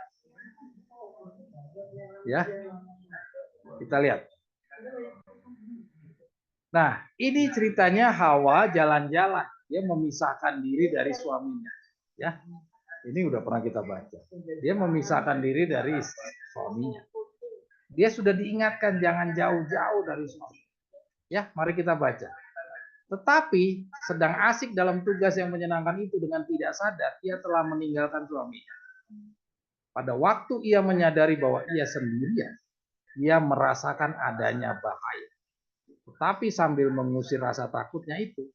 Ya. Kita lihat. Nah, ini ceritanya Hawa jalan-jalan. Dia memisahkan diri dari suaminya. Ya. Ini udah pernah kita baca. Dia memisahkan diri dari suaminya. Dia sudah diingatkan jangan jauh-jauh dari suami. Ya, mari kita baca. Tetapi sedang asik dalam tugas yang menyenangkan itu dengan tidak sadar, ia telah meninggalkan suaminya. Pada waktu ia menyadari bahwa ia sendirian, ia merasakan adanya bahaya. Tetapi sambil mengusir rasa takutnya itu,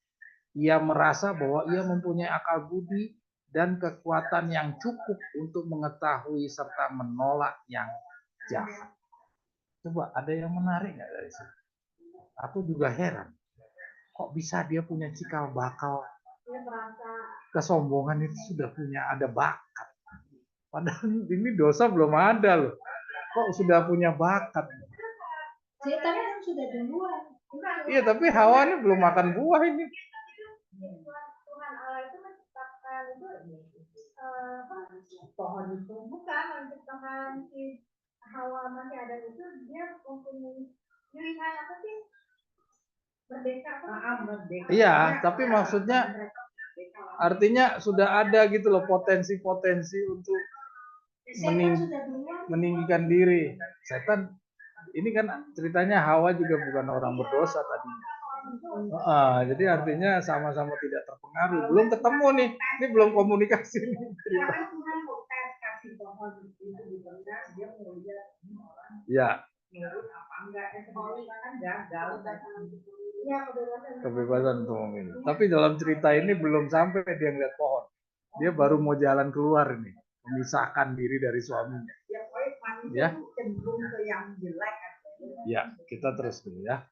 ia merasa bahwa ia mempunyai akal budi dan kekuatan yang cukup untuk mengetahui serta menolak yang jahat. Coba ada yang menarik nggak dari sini? Aku juga heran. Kok bisa dia punya cikal bakal kesombongan itu sudah punya ada bakat. Padahal ini dosa belum ada loh. Kok sudah punya bakat? Setan kan sudah duluan. Iya, tapi Hawa ini belum makan buah ini. Tuhan Allah itu menciptakan pohon itu bukan menciptakan si Hawa masih ada itu dia mempunyai pilihan apa sih? Merdeka apa? Merdeka. Iya, tapi maksudnya artinya sudah ada gitu loh potensi-potensi untuk meninggikan diri. Setan ini kan ceritanya Hawa juga bukan orang berdosa tadinya. Jadi artinya sama-sama tidak terpengaruh. Belum ketemu nih, ini belum komunikasi nih. Ya. Kebebasan untuk memilih. Tapi dalam cerita ini belum sampai dia ngeliat pohon. Dia baru mau jalan keluar nih, memisahkan diri dari suaminya. Ya. Ya, kita terus dulu ya.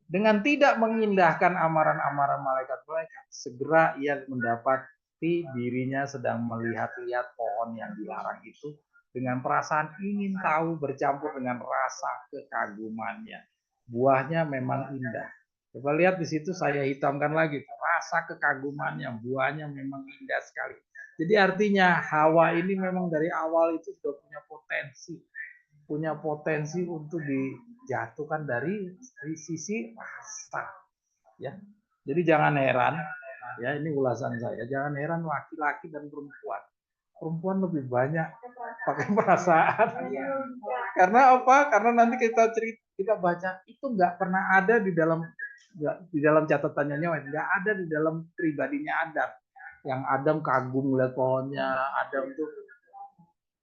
Dengan tidak mengindahkan amaran-amaran malaikat-malaikat, segera ia mendapati dirinya sedang melihat-lihat pohon yang dilarang itu dengan perasaan ingin tahu bercampur dengan rasa kekagumannya. Buahnya memang indah. Coba lihat di situ saya hitamkan lagi, rasa kekagumannya, buahnya memang indah sekali. Jadi artinya Hawa ini memang dari awal itu sudah punya potensi untuk dijatuhkan dari sisi rasa, ya. Jadi jangan heran, ya ini ulasan saya, jangan heran laki-laki dan perempuan lebih banyak pakai perasaan. Karena apa? Karena nanti kita baca itu nggak pernah ada di dalam catatannya Nyawa, nggak ada di dalam pribadinya Adam. Yang Adam kagum lihat pohonnya, Adam tuh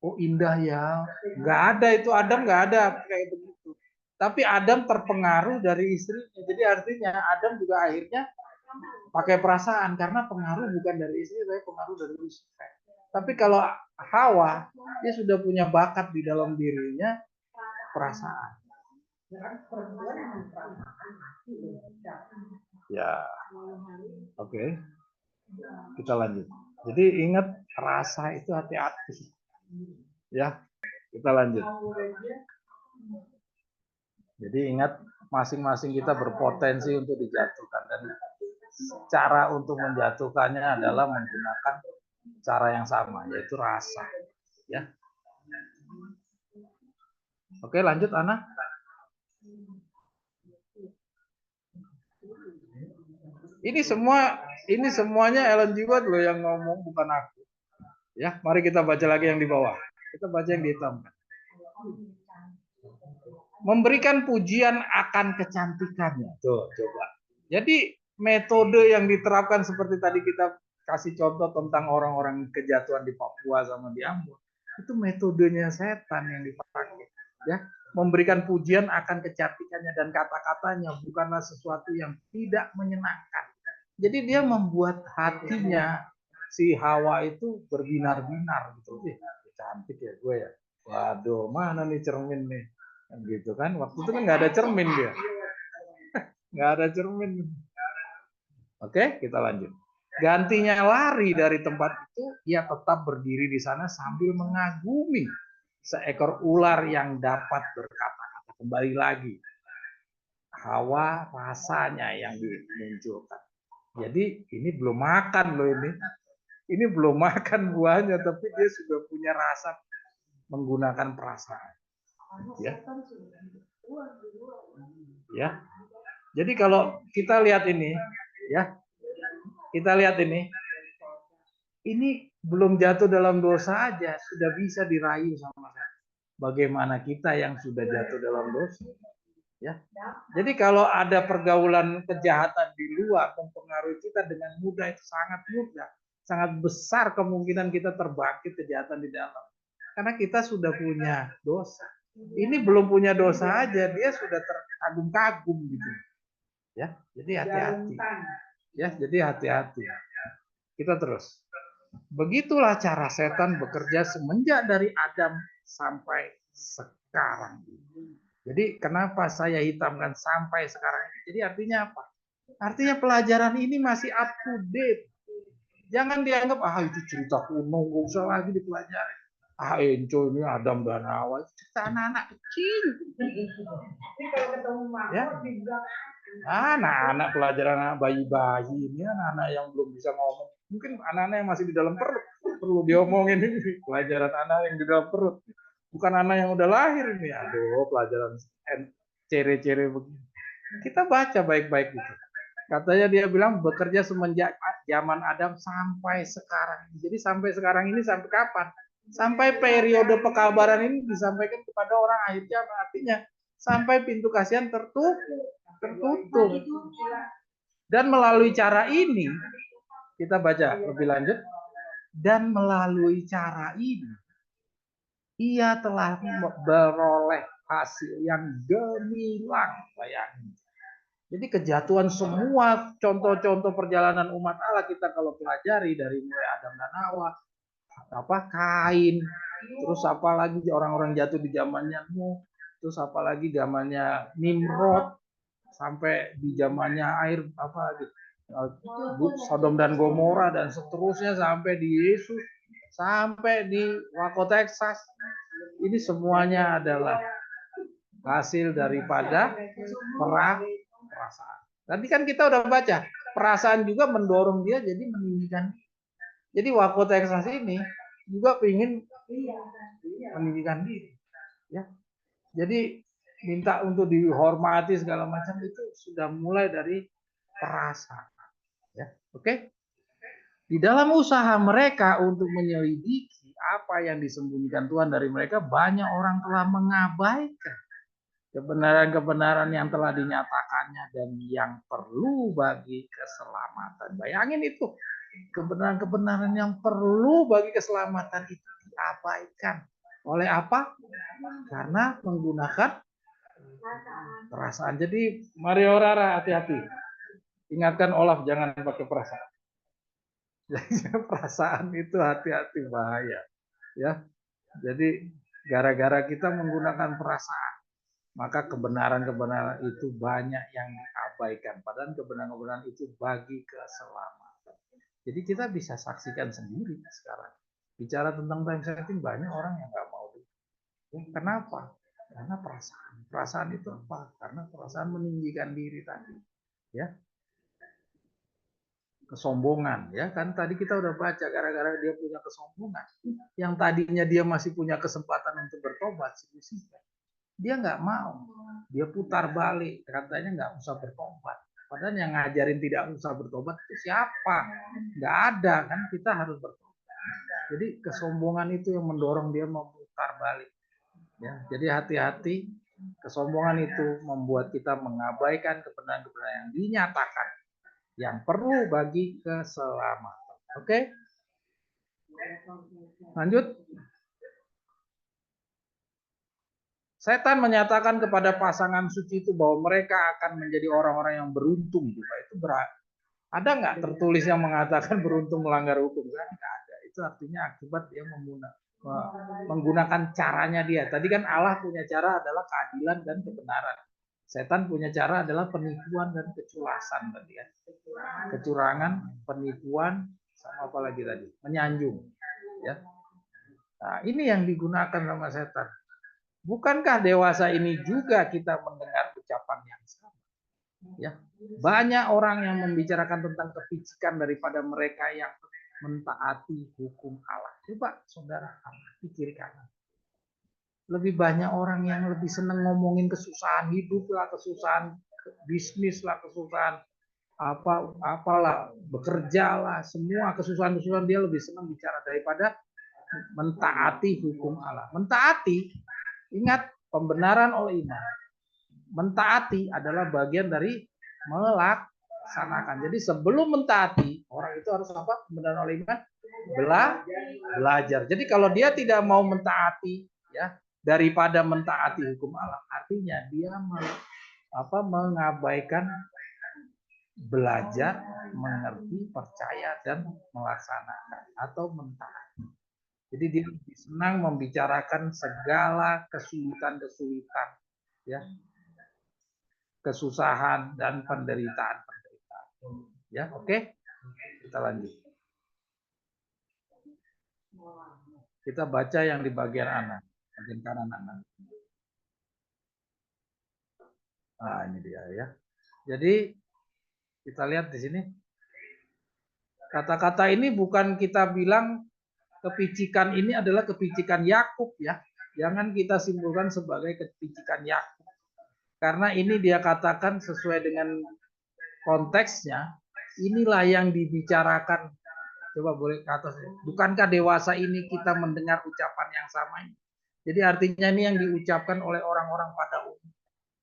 oh indah ya, nggak ada itu Adam nggak ada kayak begitu. Tapi Adam terpengaruh dari istrinya, jadi artinya Adam juga akhirnya pakai perasaan karena pengaruh bukan dari istri, tapi pengaruh dari Lucifer. Tapi kalau Hawa dia sudah punya bakat di dalam dirinya perasaan. Ya, oke. Kita lanjut. Jadi ingat rasa itu hati-hati. Ya, kita lanjut. Jadi ingat masing-masing kita berpotensi untuk dijatuhkan dan cara untuk menjatuhkannya adalah menggunakan cara yang sama yaitu rasa. Ya. Oke, lanjut Ana. Ini semuanya Ellen G. White loh yang ngomong bukan aku. Ya, mari kita baca lagi yang di bawah. Kita baca yang dihitamkan. Memberikan pujian akan kecantikannya. Tuh, coba. Jadi metode yang diterapkan seperti tadi kita kasih contoh tentang orang-orang kejatuhan di Papua sama di Ambon. Itu metodenya setan yang dipakai. Ya, memberikan pujian akan kecantikannya dan kata-katanya bukanlah sesuatu yang tidak menyenangkan. Jadi dia membuat hatinya si Hawa itu berbinar-binar gitu. Cantik ya gue ya. Waduh, mana nih cermin nih? Gitu kan. Waktu itu kan nggak ada cermin dia. Nggak ada cermin. Oke, kita lanjut. Gantinya lari dari tempat itu, ia tetap berdiri di sana sambil mengagumi seekor ular yang dapat berkata-kata. Kembali lagi. Hawa rasanya yang dimunculkan. Jadi ini belum makan loh ini. Ini belum makan buahnya, tapi dia sudah punya rasa menggunakan perasaan. Ya. Ya. Jadi kalau kita lihat ini, ya, kita lihat ini belum jatuh dalam dosa aja, sudah bisa dirayu sama saya. Bagaimana kita yang sudah jatuh dalam dosa? Ya. Jadi kalau ada pergaulan kejahatan di luar mempengaruhi kita dengan mudah, itu sangat mudah. Sangat besar kemungkinan kita terbangkit kejahatan di dalam. Karena kita sudah punya dosa. Ini belum punya dosa aja, dia sudah terkagum-kagum gitu. Ya, jadi hati-hati. Ya, jadi hati-hati. Kita terus. Begitulah cara setan bekerja semenjak dari Adam sampai sekarang. Jadi kenapa saya hitamkan sampai sekarang? Jadi artinya apa? Artinya pelajaran ini masih up to date. Jangan dianggap itu cerita kuno, nggak usah lagi dipelajari. Enco ini Adam dan Hawa, cerita anak-anak kecil. Ini kalau ketemu Ya. Anak-anak pelajaran anak bayi-bayi ini, anak-anak yang belum bisa ngomong. Mungkin anak-anak yang masih di dalam perlu diomongin ini. Pelajaran anak yang di dalam perut. Bukan anak yang udah lahir ini. Aduh, pelajaran cere-cere begini. Kita baca baik-baik itu. Katanya dia bilang bekerja semenjak zaman Adam sampai sekarang. Jadi sampai sekarang ini sampai kapan? Sampai periode pekabaran ini disampaikan kepada orang akhir zaman. Artinya sampai pintu kasihan tertutup. Dan melalui cara ini, kita baca lebih lanjut. Dan melalui cara ini, ia telah beroleh hasil yang gemilang. Bayangin. Jadi kejatuhan semua contoh-contoh perjalanan umat Allah kita kalau pelajari dari mulai Adam dan Hawa, Kain, terus apalagi orang-orang jatuh di zamannya Nuh, terus apalagi zamannya Nimrod, sampai di zamannya Sodom dan Gomora dan seterusnya sampai di Yesus, sampai di Waco Texas. Ini semuanya adalah hasil daripada perasaan. Tadi kan kita udah baca, perasaan juga mendorong dia jadi meninggikan. Jadi Waco Texas ini juga ingin meninggikan diri. Ya. Jadi minta untuk dihormati segala macam itu sudah mulai dari perasaan. Ya. Oke? Di dalam usaha mereka untuk menyelidiki apa yang disembunyikan Tuhan dari mereka, banyak orang telah mengabaikan kebenaran-kebenaran yang telah dinyatakannya dan yang perlu bagi keselamatan. Bayangin itu, kebenaran-kebenaran yang perlu bagi keselamatan itu diabaikan. Oleh apa? Karena menggunakan perasaan. Jadi Mario Rara hati-hati. Ingatkan Olaf jangan pakai perasaan. Perasaan itu hati-hati bahaya. Ya. Jadi gara-gara kita menggunakan perasaan, maka kebenaran-kebenaran itu banyak yang diabaikan. Padahal kebenaran-kebenaran itu bagi keselamatan. Jadi kita bisa saksikan sendiri sekarang. Bicara tentang time setting banyak orang yang nggak mau. Kenapa? Karena perasaan. Perasaan itu apa? Karena perasaan meninggikan diri tadi. Ya. Kesombongan, ya kan tadi kita udah baca gara-gara dia punya kesombongan. Yang tadinya dia masih punya kesempatan untuk bertobat, dia nggak mau. Dia putar balik, katanya nggak usah bertobat. Padahal yang ngajarin tidak usah bertobat itu siapa? Nggak ada kan, kita harus bertobat. Jadi kesombongan itu yang mendorong dia memutar balik. Ya, jadi hati-hati, kesombongan itu membuat kita mengabaikan kebenaran-kebenaran yang dinyatakan yang perlu bagi keselamatan. Oke? Lanjut. Setan menyatakan kepada pasangan suci itu bahwa mereka akan menjadi orang-orang yang beruntung juga. Itu ada nggak tertulis yang mengatakan beruntung melanggar hukum? Kan nggak ada. Itu artinya akibat dia menggunakan caranya dia. Tadi kan Allah punya cara adalah keadilan dan kebenaran. Setan punya cara adalah penipuan dan keculasan tadi kan. Kecurangan, penipuan, sama apa lagi tadi? Menyanjung. Ya. Nah, ini yang digunakan sama setan. Bukankah dewasa ini juga kita mendengar ucapan yang sama? Ya, banyak orang yang membicarakan tentang kepicikan daripada mereka yang mentaati hukum Allah. Coba saudara pikir kanan. Lebih banyak orang yang lebih senang ngomongin kesusahan hidup lah, kesusahan bisnis lah, kesusahan apalah, bekerja lah, semua kesusahan-kesusahan dia lebih senang bicara daripada mentaati hukum Allah. Mentaati, ingat, pembenaran oleh iman. Mentaati adalah bagian dari melaksanakan. Jadi sebelum mentaati, orang itu harus apa? Pembenaran oleh iman, belajar. Jadi kalau dia tidak mau mentaati, ya, daripada mentaati hukum Allah, artinya dia mengabaikan belajar, mengerti, percaya, dan melaksanakan atau mentaati. Jadi dia lebih senang membicarakan segala kesulitan-kesulitan, ya, kesusahan dan penderitaan. Ya, oke. Kita lanjut. Kita baca yang di bagian bagian kanan anak. Nah, ini dia ya. Jadi kita lihat di sini. Kata-kata ini bukan kita bilang kepicikan ini adalah kepicikan Yakub ya. Jangan kita simpulkan sebagai kepicikan Yakub. Karena ini dia katakan sesuai dengan konteksnya, inilah yang dibicarakan. Coba boleh ke atas. Bukankah dewasa ini kita mendengar ucapan yang sama ini? Jadi artinya ini yang diucapkan oleh orang-orang pada umum.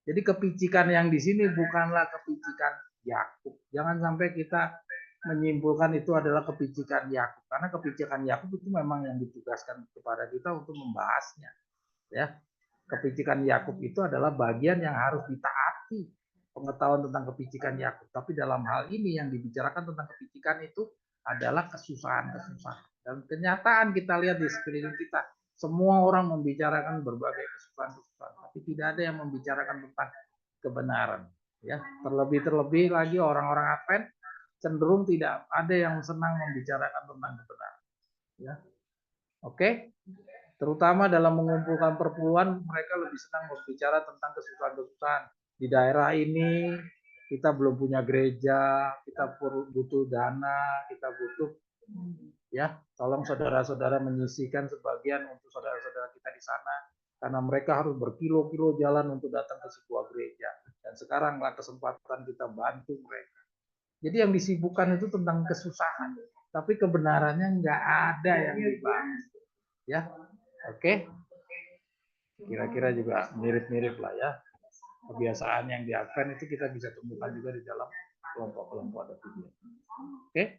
Jadi kepicikan yang di sini bukanlah kepicikan Yakub. Jangan sampai kita menyimpulkan itu adalah kepicikan Yakub, karena kepicikan Yakub itu memang yang ditugaskan kepada kita untuk membahasnya. Ya, kepicikan Yakub itu adalah bagian yang harus ditaati, pengetahuan tentang kepicikan Yakub. Tapi dalam hal ini yang dibicarakan tentang kepicikan itu adalah kesusahan-kesusahan. Dan kenyataan kita lihat di sekeliling kita, semua orang membicarakan berbagai kesusahan-kesusahan, tapi tidak ada yang membicarakan tentang kebenaran. Ya, terlebih lagi orang-orang Advent cenderung tidak ada yang senang membicarakan tentang kebenaran. Ya, oke. Terutama dalam mengumpulkan perpuluhan, mereka lebih senang berbicara tentang kesusahan-kesusahan. Di daerah ini kita belum punya gereja, kita butuh dana, kita butuh, ya, tolong saudara-saudara menyisihkan sebagian untuk saudara-saudara kita di sana, karena mereka harus berkilo-kilo jalan untuk datang ke sebuah gereja. Dan sekaranglah kesempatan kita bantu mereka. Jadi yang disibukkan itu tentang kesusahan, tapi kebenarannya nggak ada yang dibahas. Ya, oke. Kira-kira juga mirip-mirip lah ya. Kebiasaan yang di Advent itu kita bisa temukan juga di dalam kelompok-kelompok ada video. Oke.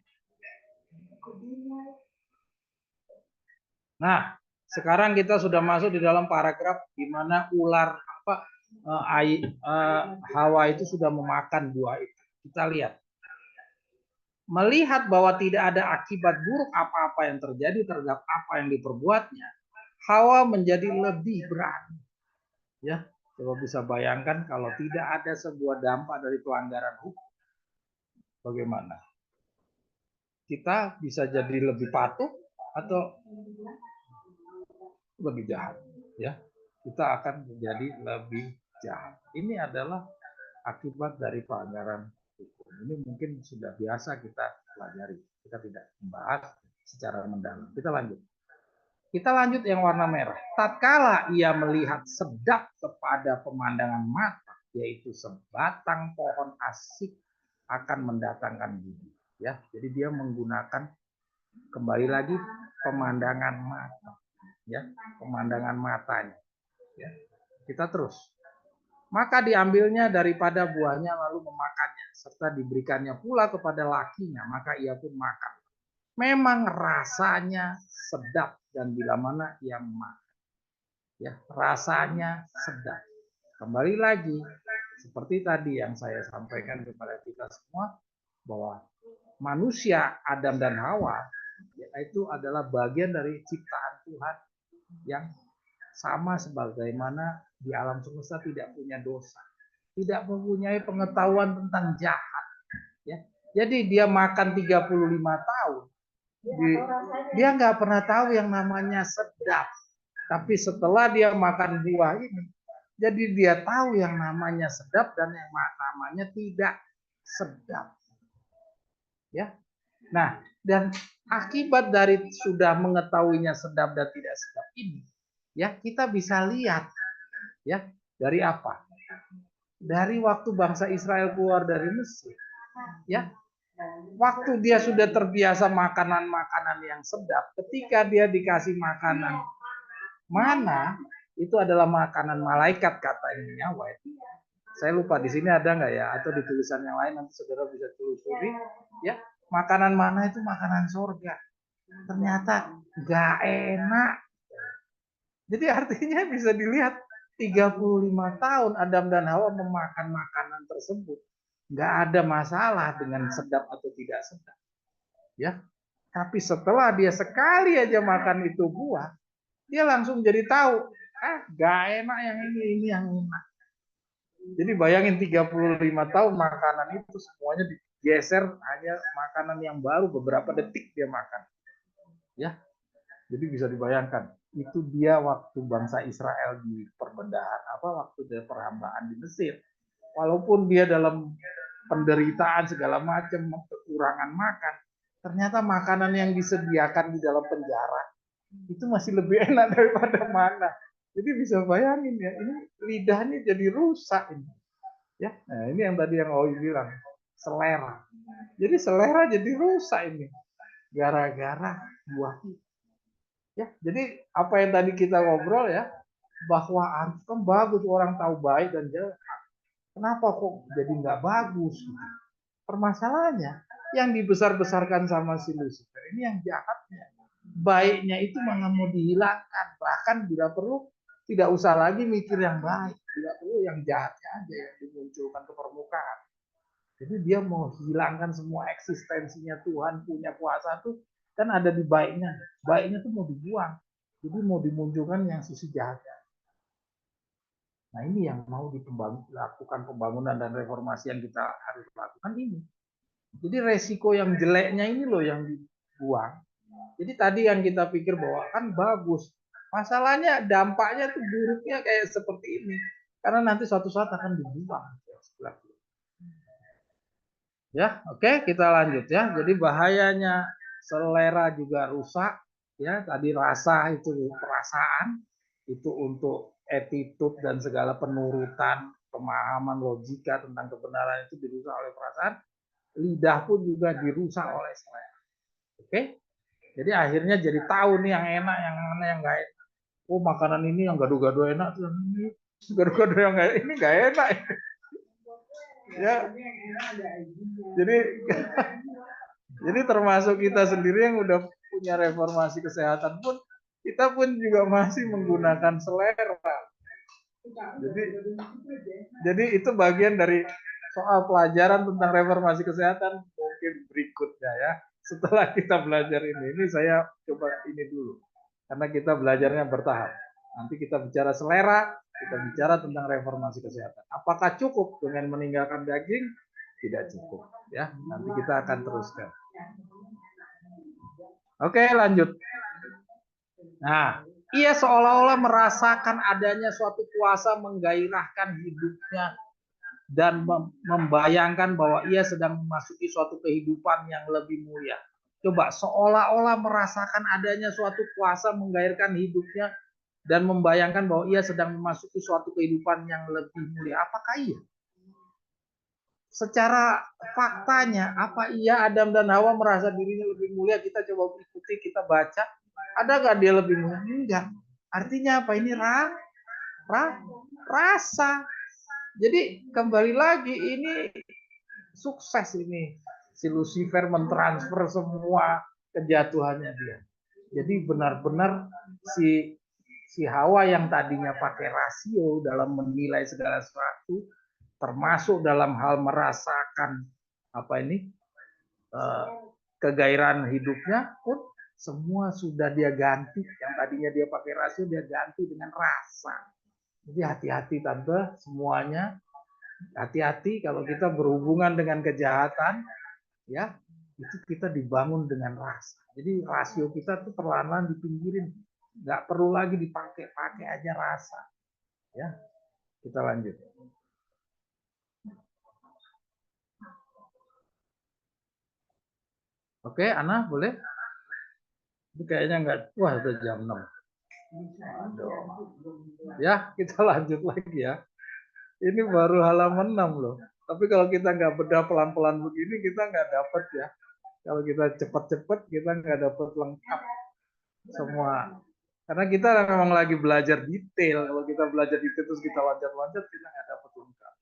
Nah, sekarang kita sudah masuk di dalam paragraf di mana ular Hawa itu sudah memakan buah itu. Kita lihat. Melihat bahwa tidak ada akibat buruk apa-apa yang terjadi terhadap apa yang diperbuatnya, Hawa menjadi lebih berani. Ya, coba bisa bayangkan kalau tidak ada sebuah dampak dari pelanggaran hukum, bagaimana? Kita bisa jadi lebih patuh atau lebih jahat, ya? Kita akan menjadi lebih jahat. Ini adalah akibat dari pelanggaran hukum. Ini mungkin sudah biasa kita pelajari. Kita tidak membahas secara mendalam. Kita lanjut. Kita lanjut yang warna merah. Tatkala ia melihat sedap kepada pemandangan mata, yaitu sebatang pohon asik akan mendatangkan gigi. Ya, jadi dia menggunakan kembali lagi pemandangan mata. Ya, pemandangan matanya. Ya, kita terus. Maka diambilnya daripada buahnya lalu memakannya, serta diberikannya pula kepada lakinya, maka ia pun makan. Memang rasanya sedap dan bila mana ia makan. Ya, rasanya sedap. Kembali lagi, seperti tadi yang saya sampaikan kepada kita semua, bahwa manusia Adam dan Hawa itu adalah bagian dari ciptaan Tuhan yang sama sebagaimana di alam semesta tidak punya dosa, tidak mempunyai pengetahuan tentang jahat. Ya. Jadi dia makan 35 tahun, dia nggak pernah tahu yang namanya sedap. Tapi setelah dia makan buah ini, Jadi dia tahu yang namanya sedap dan yang namanya tidak sedap. Ya. Nah, dan akibat dari sudah mengetahuinya sedap dan tidak sedap ini, ya kita bisa lihat, ya dari apa? Dari waktu bangsa Israel keluar dari Mesir, ya waktu dia sudah terbiasa makanan-makanan yang sedap, ketika dia dikasih makanan mana, itu adalah makanan malaikat katanya, White. Saya lupa di sini ada nggak ya, atau di tulisan yang lain nanti saudara bisa telusuri, ya makanan mana itu makanan surga. Ternyata nggak enak. Jadi artinya bisa dilihat 35 tahun Adam dan Hawa memakan makanan tersebut. Nggak ada masalah dengan sedap atau tidak sedap. Ya, tapi setelah dia sekali aja makan itu buah, dia langsung jadi tahu, nggak enak yang ini yang enak. Jadi bayangin 35 tahun makanan itu semuanya digeser, hanya makanan yang baru beberapa detik dia makan. Ya, jadi bisa dibayangkan itu dia waktu bangsa Israel di perbendaharaan waktu dia perhambaan di Mesir. Walaupun dia dalam penderitaan segala macam, kekurangan makan, ternyata makanan yang disediakan di dalam penjara itu masih lebih enak daripada mana. Jadi bisa bayangin ya, ini lidahnya jadi rusak ini. Ya, nah ini yang tadi yang Owi bilang, selera. Jadi selera jadi rusak ini gara-gara buah. Ya, jadi apa yang tadi kita ngobrol ya, bahwa kan bagus orang tahu baik dan jahat. Kenapa kok jadi nggak bagus? Permasalahannya yang dibesar-besarkan sama si Lucifer ini yang jahatnya. Baiknya itu malah mau dihilangkan. Bahkan bila perlu tidak usah lagi mikir yang baik. Tidak perlu yang jahatnya aja yang dimunculkan ke permukaan. Jadi dia mau hilangkan semua eksistensinya Tuhan punya kuasa tuh kan ada di baiknya. Baiknya tuh mau dibuang. Jadi mau dimunculkan yang sisi jahatnya. Nah ini yang mau dilakukan pembangunan dan reformasi yang kita harus lakukan ini. Jadi resiko yang jeleknya ini loh yang dibuang. Jadi tadi yang kita pikir bahwa kan bagus. Masalahnya dampaknya tuh buruknya kayak seperti ini. Karena nanti suatu saat akan dibuang. Ya, oke, kita lanjut ya. Jadi bahayanya selera juga rusak. Ya, tadi rasa itu perasaan, itu untuk attitude dan segala penurutan, pemahaman logika tentang kebenaran itu dirusak oleh perasaan. Lidah pun juga dirusak oleh selera. Oke? Jadi akhirnya jadi tahu nih yang enak, yang mana yang enggak enak. Oh, makanan ini yang gado-gado enak, gado-gado yang enggak ini enggak enak. Ya. Jadi termasuk kita sendiri yang udah punya reformasi kesehatan pun kita pun juga masih menggunakan selera. Jadi itu bagian dari soal pelajaran tentang reformasi kesehatan mungkin berikutnya ya. Setelah kita belajar ini saya coba ini dulu. Karena kita belajarnya bertahap. Nanti kita bicara selera, kita bicara tentang reformasi kesehatan. Apakah cukup dengan meninggalkan daging? Tidak cukup, ya. Nanti kita akan teruskan. Oke, lanjut. Nah, ia seolah-olah merasakan adanya suatu kuasa menggairahkan hidupnya dan membayangkan bahwa ia sedang memasuki suatu kehidupan yang lebih mulia. Coba, seolah-olah merasakan adanya suatu kuasa menggairahkan hidupnya dan membayangkan bahwa ia sedang memasuki suatu kehidupan yang lebih mulia. Apakah iya? Secara faktanya, apa iya Adam dan Hawa merasa dirinya lebih mulia? Kita coba ikuti, kita baca. Ada nggak dia lebih mulia? Enggak. Artinya apa? Ini rasa. Jadi kembali lagi ini sukses ini. Si Lucifer mentransfer semua kejatuhannya dia. Jadi benar-benar si Hawa yang tadinya pakai rasio dalam menilai segala sesuatu, termasuk dalam hal merasakan kegairahan hidupnya pun semua sudah dia ganti. Yang tadinya dia pakai rasio dia ganti dengan rasa. Jadi hati-hati tante semuanya, hati-hati kalau kita berhubungan dengan kejahatan, ya itu kita dibangun dengan rasa. Jadi rasio kita tuh perlahan-lahan dipinggirin, nggak perlu lagi dipakai aja rasa, ya. Kita lanjut. Oke, Ana boleh? Ini kayaknya enggak. Wah, udah jam 6. Ya, kita lanjut lagi ya. Ini baru halaman 6 loh. Tapi kalau kita nggak bedah pelan-pelan begini, kita nggak dapat ya. Kalau kita cepat-cepat, kita nggak dapat lengkap semua. Karena kita memang lagi belajar detail. Kalau kita belajar detail terus kita loncat-loncat, kita nggak dapat lengkap.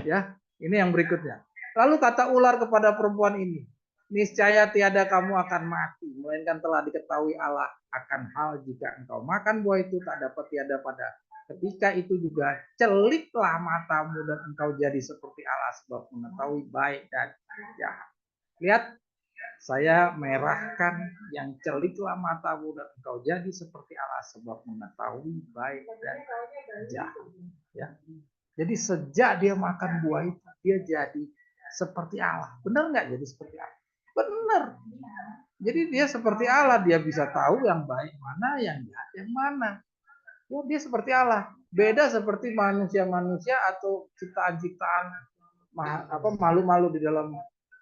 Ya, ini yang berikutnya. Lalu kata ular kepada perempuan ini, niscaya tiada kamu akan mati, melainkan telah diketahui Allah akan hal jika engkau makan buah itu tak dapat tiada pada. Ketika itu juga celiklah matamu dan engkau jadi seperti Allah sebab mengetahui baik dan jahat. Lihat, saya merahkan yang celiklah matamu dan engkau jadi seperti Allah sebab mengetahui baik dan jahat. Ya. Jadi sejak dia makan buah itu, dia jadi seperti Allah. Benar nggak jadi seperti Allah? Benar. Jadi dia seperti Allah, dia bisa tahu yang baik mana, yang jahat yang mana. Ya, dia seperti Allah. Beda seperti manusia-manusia atau ciptaan-ciptaan malu-malu di dalam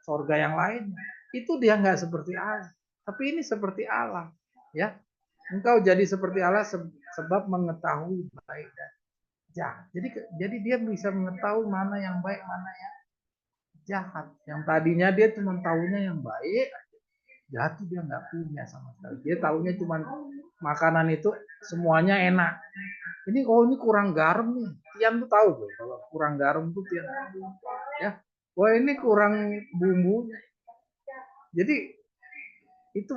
sorga yang lain. Itu dia nggak seperti Allah. Tapi ini seperti Allah. Ya, engkau jadi seperti Allah sebab mengetahui baik dan jahat. Jadi dia bisa mengetahui mana yang baik, mana yang jahat. Yang tadinya dia cuma tahunya yang baik, jahat itu dia nggak punya sama sekali. Dia tahunya cuma makanan itu semuanya enak. Ini kurang garam nih. Tian tuh tahu tuh kalau kurang garam tuh Tian. Ya, wah ini kurang bumbunya. Jadi itu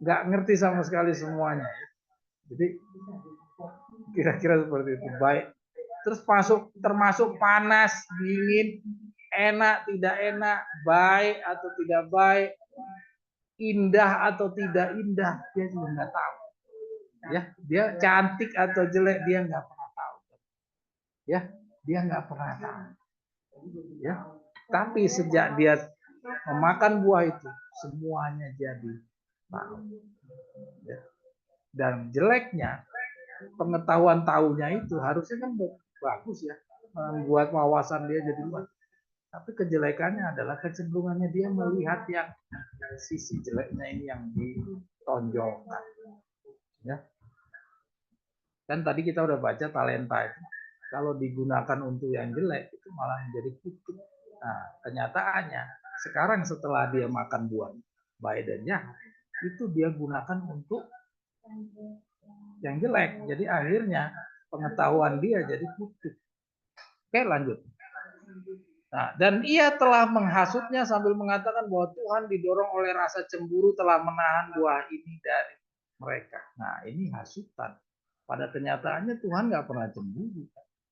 nggak ngerti sama sekali semuanya. Jadi kira-kira seperti itu. Baik. Terus termasuk panas, dingin, enak, tidak enak, baik atau tidak baik, indah atau tidak indah, dia juga nggak tahu. Ya, dia cantik atau jelek dia nggak pernah tahu. Ya, dia nggak pernah tahu. Ya, tapi sejak dia memakan buah itu, semuanya jadi tahu. Ya. Dan jeleknya pengetahuan tahunya itu harusnya kan bagus ya, membuat wawasan dia jadi luas. Tapi kejelekannya adalah kecenderungannya dia melihat yang sisi jeleknya ini yang ditonjolkan. Ya. Dan tadi kita udah baca talenta itu. Kalau digunakan untuk yang jelek itu malah menjadi kutuk. Nah, kenyataannya sekarang setelah dia makan buah baik dan jahat, itu dia gunakan untuk yang jelek. Jadi akhirnya pengetahuan dia jadi kutuk. Oke, lanjut. Nah, dan ia telah menghasutnya sambil mengatakan bahwa Tuhan didorong oleh rasa cemburu telah menahan buah ini dari mereka. Nah, ini hasutan. Pada kenyataannya Tuhan nggak pernah cemburu.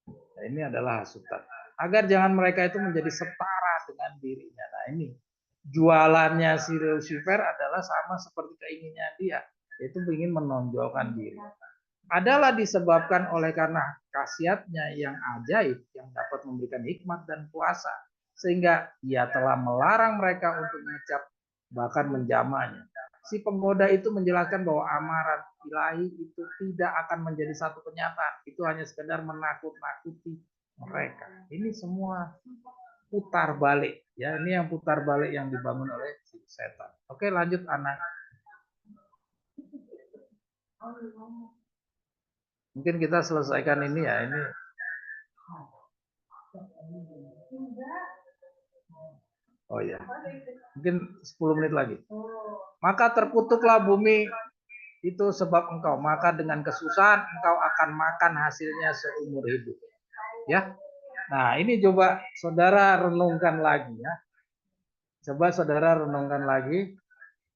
Nah, ini adalah hasutan. Agar jangan mereka itu menjadi setara dengan dirinya. Nah, ini jualannya si Lucifer adalah sama seperti keinginannya dia, yaitu ingin menonjolkan diri. Adalah disebabkan oleh karena khasiatnya yang ajaib yang dapat memberikan hikmat dan kuasa, sehingga ia telah melarang mereka untuk mengecap bahkan menjamahnya. Si penggoda itu menjelaskan bahwa amaran ilahi itu tidak akan menjadi satu kenyataan, itu hanya sekedar menakut-nakuti mereka. Ini semua putar balik ya, ini yang putar balik yang dibangun oleh si setan. Oke, lanjut anak. Mungkin kita selesaikan ini ya, ini. Oh ya, mungkin 10 menit lagi. Maka terkutuklah bumi itu sebab engkau, maka dengan kesusahan engkau akan makan hasilnya seumur hidup. Ya. Nah, ini coba saudara renungkan lagi ya. Coba saudara renungkan lagi.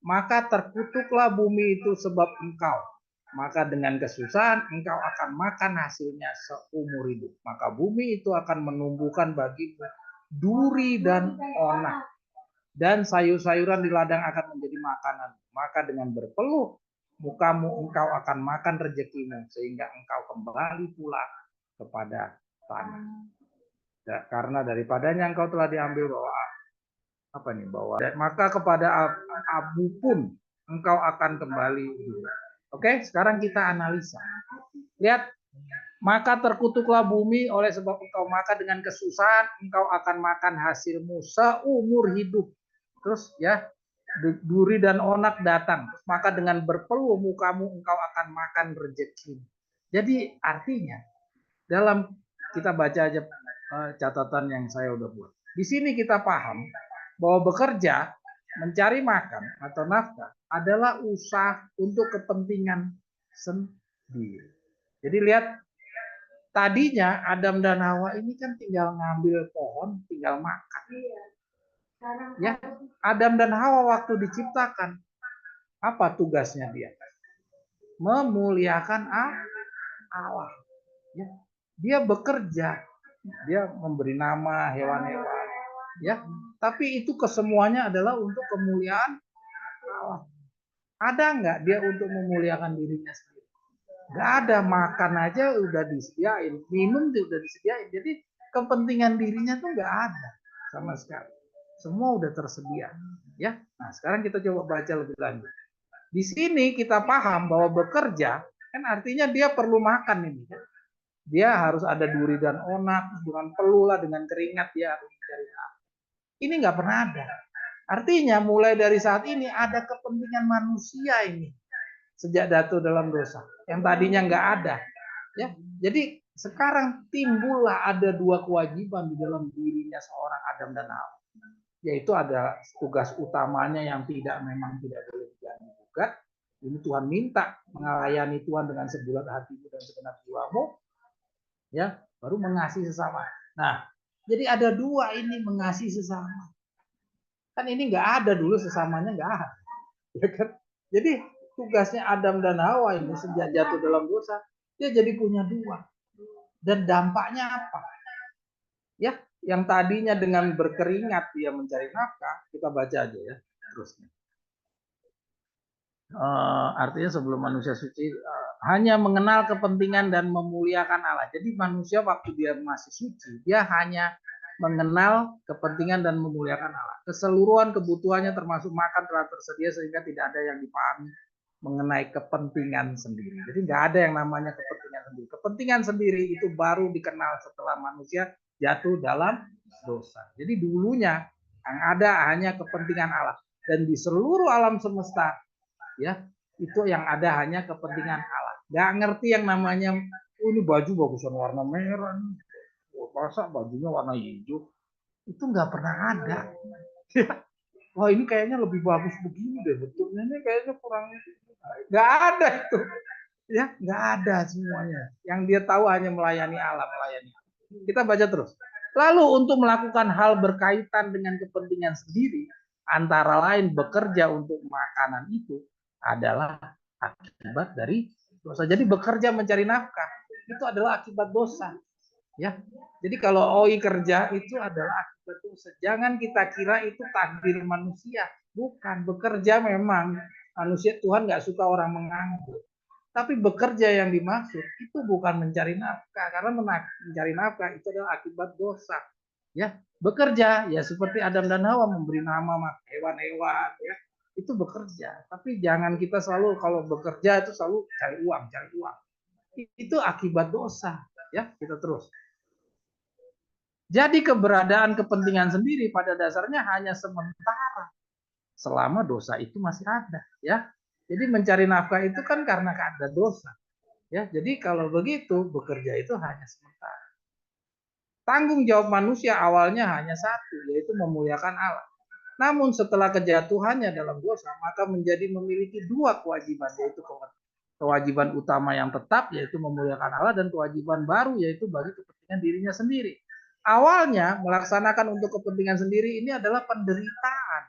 Maka terkutuklah bumi itu sebab engkau, maka dengan kesusahan engkau akan makan hasilnya seumur hidup. Maka bumi itu akan menumbuhkan bagimu duri dan onak, dan sayur-sayuran di ladang akan menjadi makanan. Maka dengan berpeluh mukamu engkau akan makan rezekimu, sehingga engkau kembali pula kepada tanah. Ya, karena daripadanya engkau telah diambil bahwa maka kepada abu pun engkau akan kembali. Oke, sekarang kita analisa. Lihat, Maka terkutuklah bumi oleh sebab engkau makan dengan kesusahan, engkau akan makan hasilmu seumur hidup. Terus ya, duri dan onak datang. Maka dengan berpeluh mukamu engkau akan makan rezeki. Jadi artinya dalam kita baca aja catatan yang saya udah buat. Di sini kita paham bahwa bekerja, mencari makan atau nafkah adalah usaha untuk kepentingan sendiri. Jadi lihat, tadinya Adam dan Hawa ini kan tinggal ngambil pohon, tinggal makan. Ya, Adam dan Hawa waktu diciptakan, apa tugasnya dia? Memuliakan Allah. Ya, dia bekerja, dia memberi nama hewan-hewan. Ya, tapi itu kesemuanya adalah untuk kemuliaan Allah. Ada nggak dia untuk memuliakan dirinya sendiri? Nggak ada. Makan aja udah disediain, minum udah disediain. Jadi kepentingan dirinya tuh nggak ada sama sekali. Semua udah tersedia. Ya. Nah, sekarang kita coba baca lebih lanjut. Di sini kita paham bahwa bekerja kan artinya dia perlu makan ini. Dia harus ada duri dan onak, dengan peluh lah, dengan keringat dia harus mencari nafkah. Ini nggak pernah ada. Artinya mulai dari saat ini ada kepentingan manusia ini sejak jatuh dalam dosa yang tadinya nggak ada. Ya, jadi sekarang timbullah ada dua kewajiban di dalam dirinya seorang Adam dan Hawa, yaitu ada tugas utamanya yang memang tidak boleh diganggu-gugat. Ini Tuhan minta melayani Tuhan dengan sebulat hatimu dan segenap jiwamu, ya, baru mengasihi sesama. Nah, jadi ada dua ini, mengasihi sesama. Kan ini nggak ada dulu, sesamanya nggak ada. Ya kan? Jadi tugasnya Adam dan Hawa ini sejak jatuh dalam dosa, dia jadi punya dua. Dan dampaknya apa? Ya, yang tadinya dengan berkeringat dia mencari nafkah, kita baca aja ya terusnya. Artinya sebelum manusia suci hanya mengenal kepentingan dan memuliakan Allah. Jadi manusia waktu dia masih suci, dia hanya mengenal kepentingan dan memuliakan Allah. Keseluruhan kebutuhannya termasuk makan telah tersedia sehingga tidak ada yang dipahami mengenai kepentingan sendiri. Jadi nggak ada yang namanya kepentingan sendiri. Kepentingan sendiri itu baru dikenal setelah manusia jatuh dalam dosa. Jadi dulunya yang ada hanya kepentingan Allah. Dan di seluruh alam semesta, ya, itu yang ada hanya kepentingan Allah. Nggak ngerti yang namanya, oh ini baju bagusan warna merah, masa bajunya warna hijau. Itu nggak pernah ada. Wah ini kayaknya lebih bagus begini deh, betulnya ini kayaknya kurang. Nggak ada itu. Ya, nggak ada semuanya. Yang dia tahu hanya melayani Allah, melayani. Kita baca terus. Lalu untuk melakukan hal berkaitan dengan kepentingan sendiri, antara lain bekerja untuk makanan itu adalah akibat dari dosa. Jadi bekerja mencari nafkah itu adalah akibat dosa. Ya. Jadi kalau OI kerja itu adalah akibat dosa. Jangan kita kira itu takdir manusia. Bukan. Bekerja memang manusia, Tuhan nggak suka orang menganggur. Tapi bekerja yang dimaksud itu bukan mencari nafkah, karena mencari nafkah itu adalah akibat dosa. Ya, bekerja ya seperti Adam dan Hawa memberi nama hewan-hewan, ya itu bekerja. Tapi jangan kita selalu kalau bekerja itu selalu cari uang, cari uang. Itu akibat dosa. Ya, kita terus. Jadi keberadaan kepentingan sendiri pada dasarnya hanya sementara selama dosa itu masih ada. Ya, jadi mencari nafkah itu kan karena ada dosa. Ya, jadi kalau begitu bekerja itu hanya sementara. Tanggung jawab manusia awalnya hanya satu, yaitu memuliakan Allah. Namun setelah kejatuhannya dalam dosa, maka menjadi memiliki dua kewajiban, yaitu kewajiban utama yang tetap, yaitu memuliakan Allah, dan kewajiban baru, yaitu bagi kepentingan dirinya sendiri. Awalnya melaksanakan untuk kepentingan sendiri ini adalah penderitaan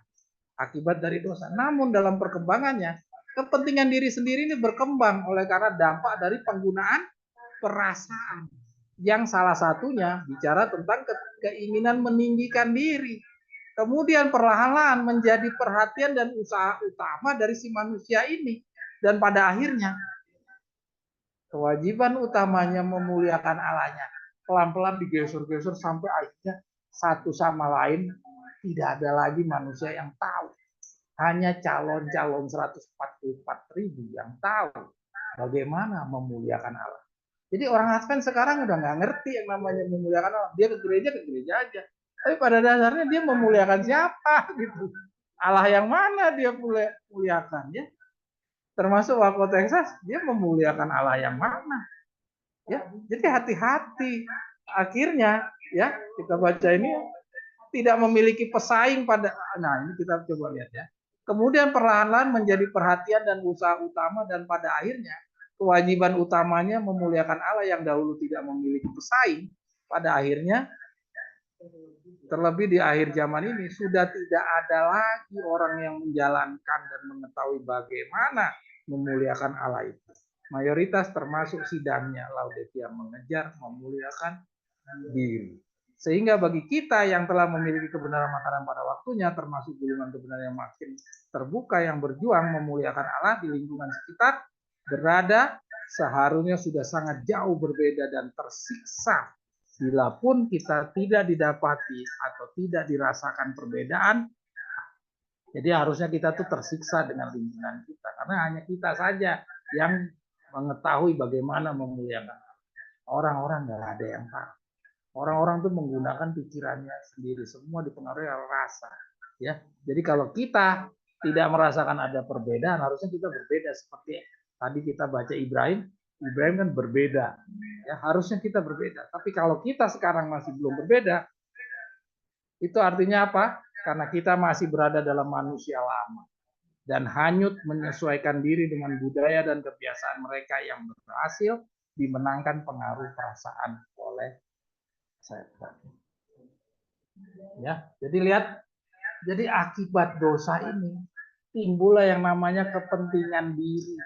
akibat dari dosa. Namun dalam perkembangannya, kepentingan diri sendiri ini berkembang oleh karena dampak dari penggunaan perasaan. Yang salah satunya bicara tentang keinginan meninggikan diri. Kemudian perlahan-lahan menjadi perhatian dan usaha utama dari si manusia ini. Dan pada akhirnya kewajiban utamanya memuliakan Allahnya pelan-pelan digeser-geser sampai akhirnya satu sama lain tidak ada lagi manusia yang tahu. Hanya calon-calon 144.000 yang tahu bagaimana memuliakan Allah. Jadi orang Advent sekarang udah nggak ngerti yang namanya memuliakan Allah. Dia ke gereja aja. Tapi pada dasarnya dia memuliakan siapa gitu. Allah yang mana dia muliakan ya. Termasuk Wako Texas, dia memuliakan Allah yang mana. Ya, jadi hati-hati. Akhirnya ya kita baca ini tidak memiliki pesaing pada. Nah ini kita coba lihat ya. Kemudian perlahan-lahan menjadi perhatian dan usaha utama dan pada akhirnya kewajiban utamanya memuliakan Allah yang dahulu tidak memiliki pesaing. Pada akhirnya terlebih di akhir zaman ini sudah tidak ada lagi orang yang menjalankan dan mengetahui bagaimana memuliakan Allah itu. Mayoritas termasuk sidangnya Laodikia mengejar memuliakan diri. Sehingga bagi kita yang telah memiliki kebenaran makanan pada waktunya, termasuk golongan kebenaran yang makin terbuka yang berjuang memuliakan Allah di lingkungan sekitar, berada seharusnya sudah sangat jauh berbeda dan tersiksa. Bila pun kita tidak didapati atau tidak dirasakan perbedaan, jadi harusnya kita tuh tersiksa dengan lingkungan kita. Karena hanya kita saja yang mengetahui bagaimana memuliakan. Orang-orang nggak ada yang tahu. Orang-orang tuh menggunakan pikirannya sendiri. Semua dipengaruhi oleh rasa. Ya, jadi kalau kita tidak merasakan ada perbedaan, harusnya kita berbeda seperti tadi kita baca Ibrahim. Ibrahim kan berbeda. Ya, harusnya kita berbeda. Tapi kalau kita sekarang masih belum berbeda, itu artinya apa? Karena kita masih berada dalam manusia lama dan hanyut menyesuaikan diri dengan budaya dan kebiasaan mereka yang berhasil dimenangkan pengaruh perasaan oleh setan. Ya, jadi lihat, jadi akibat dosa ini timbullah yang namanya kepentingan diri.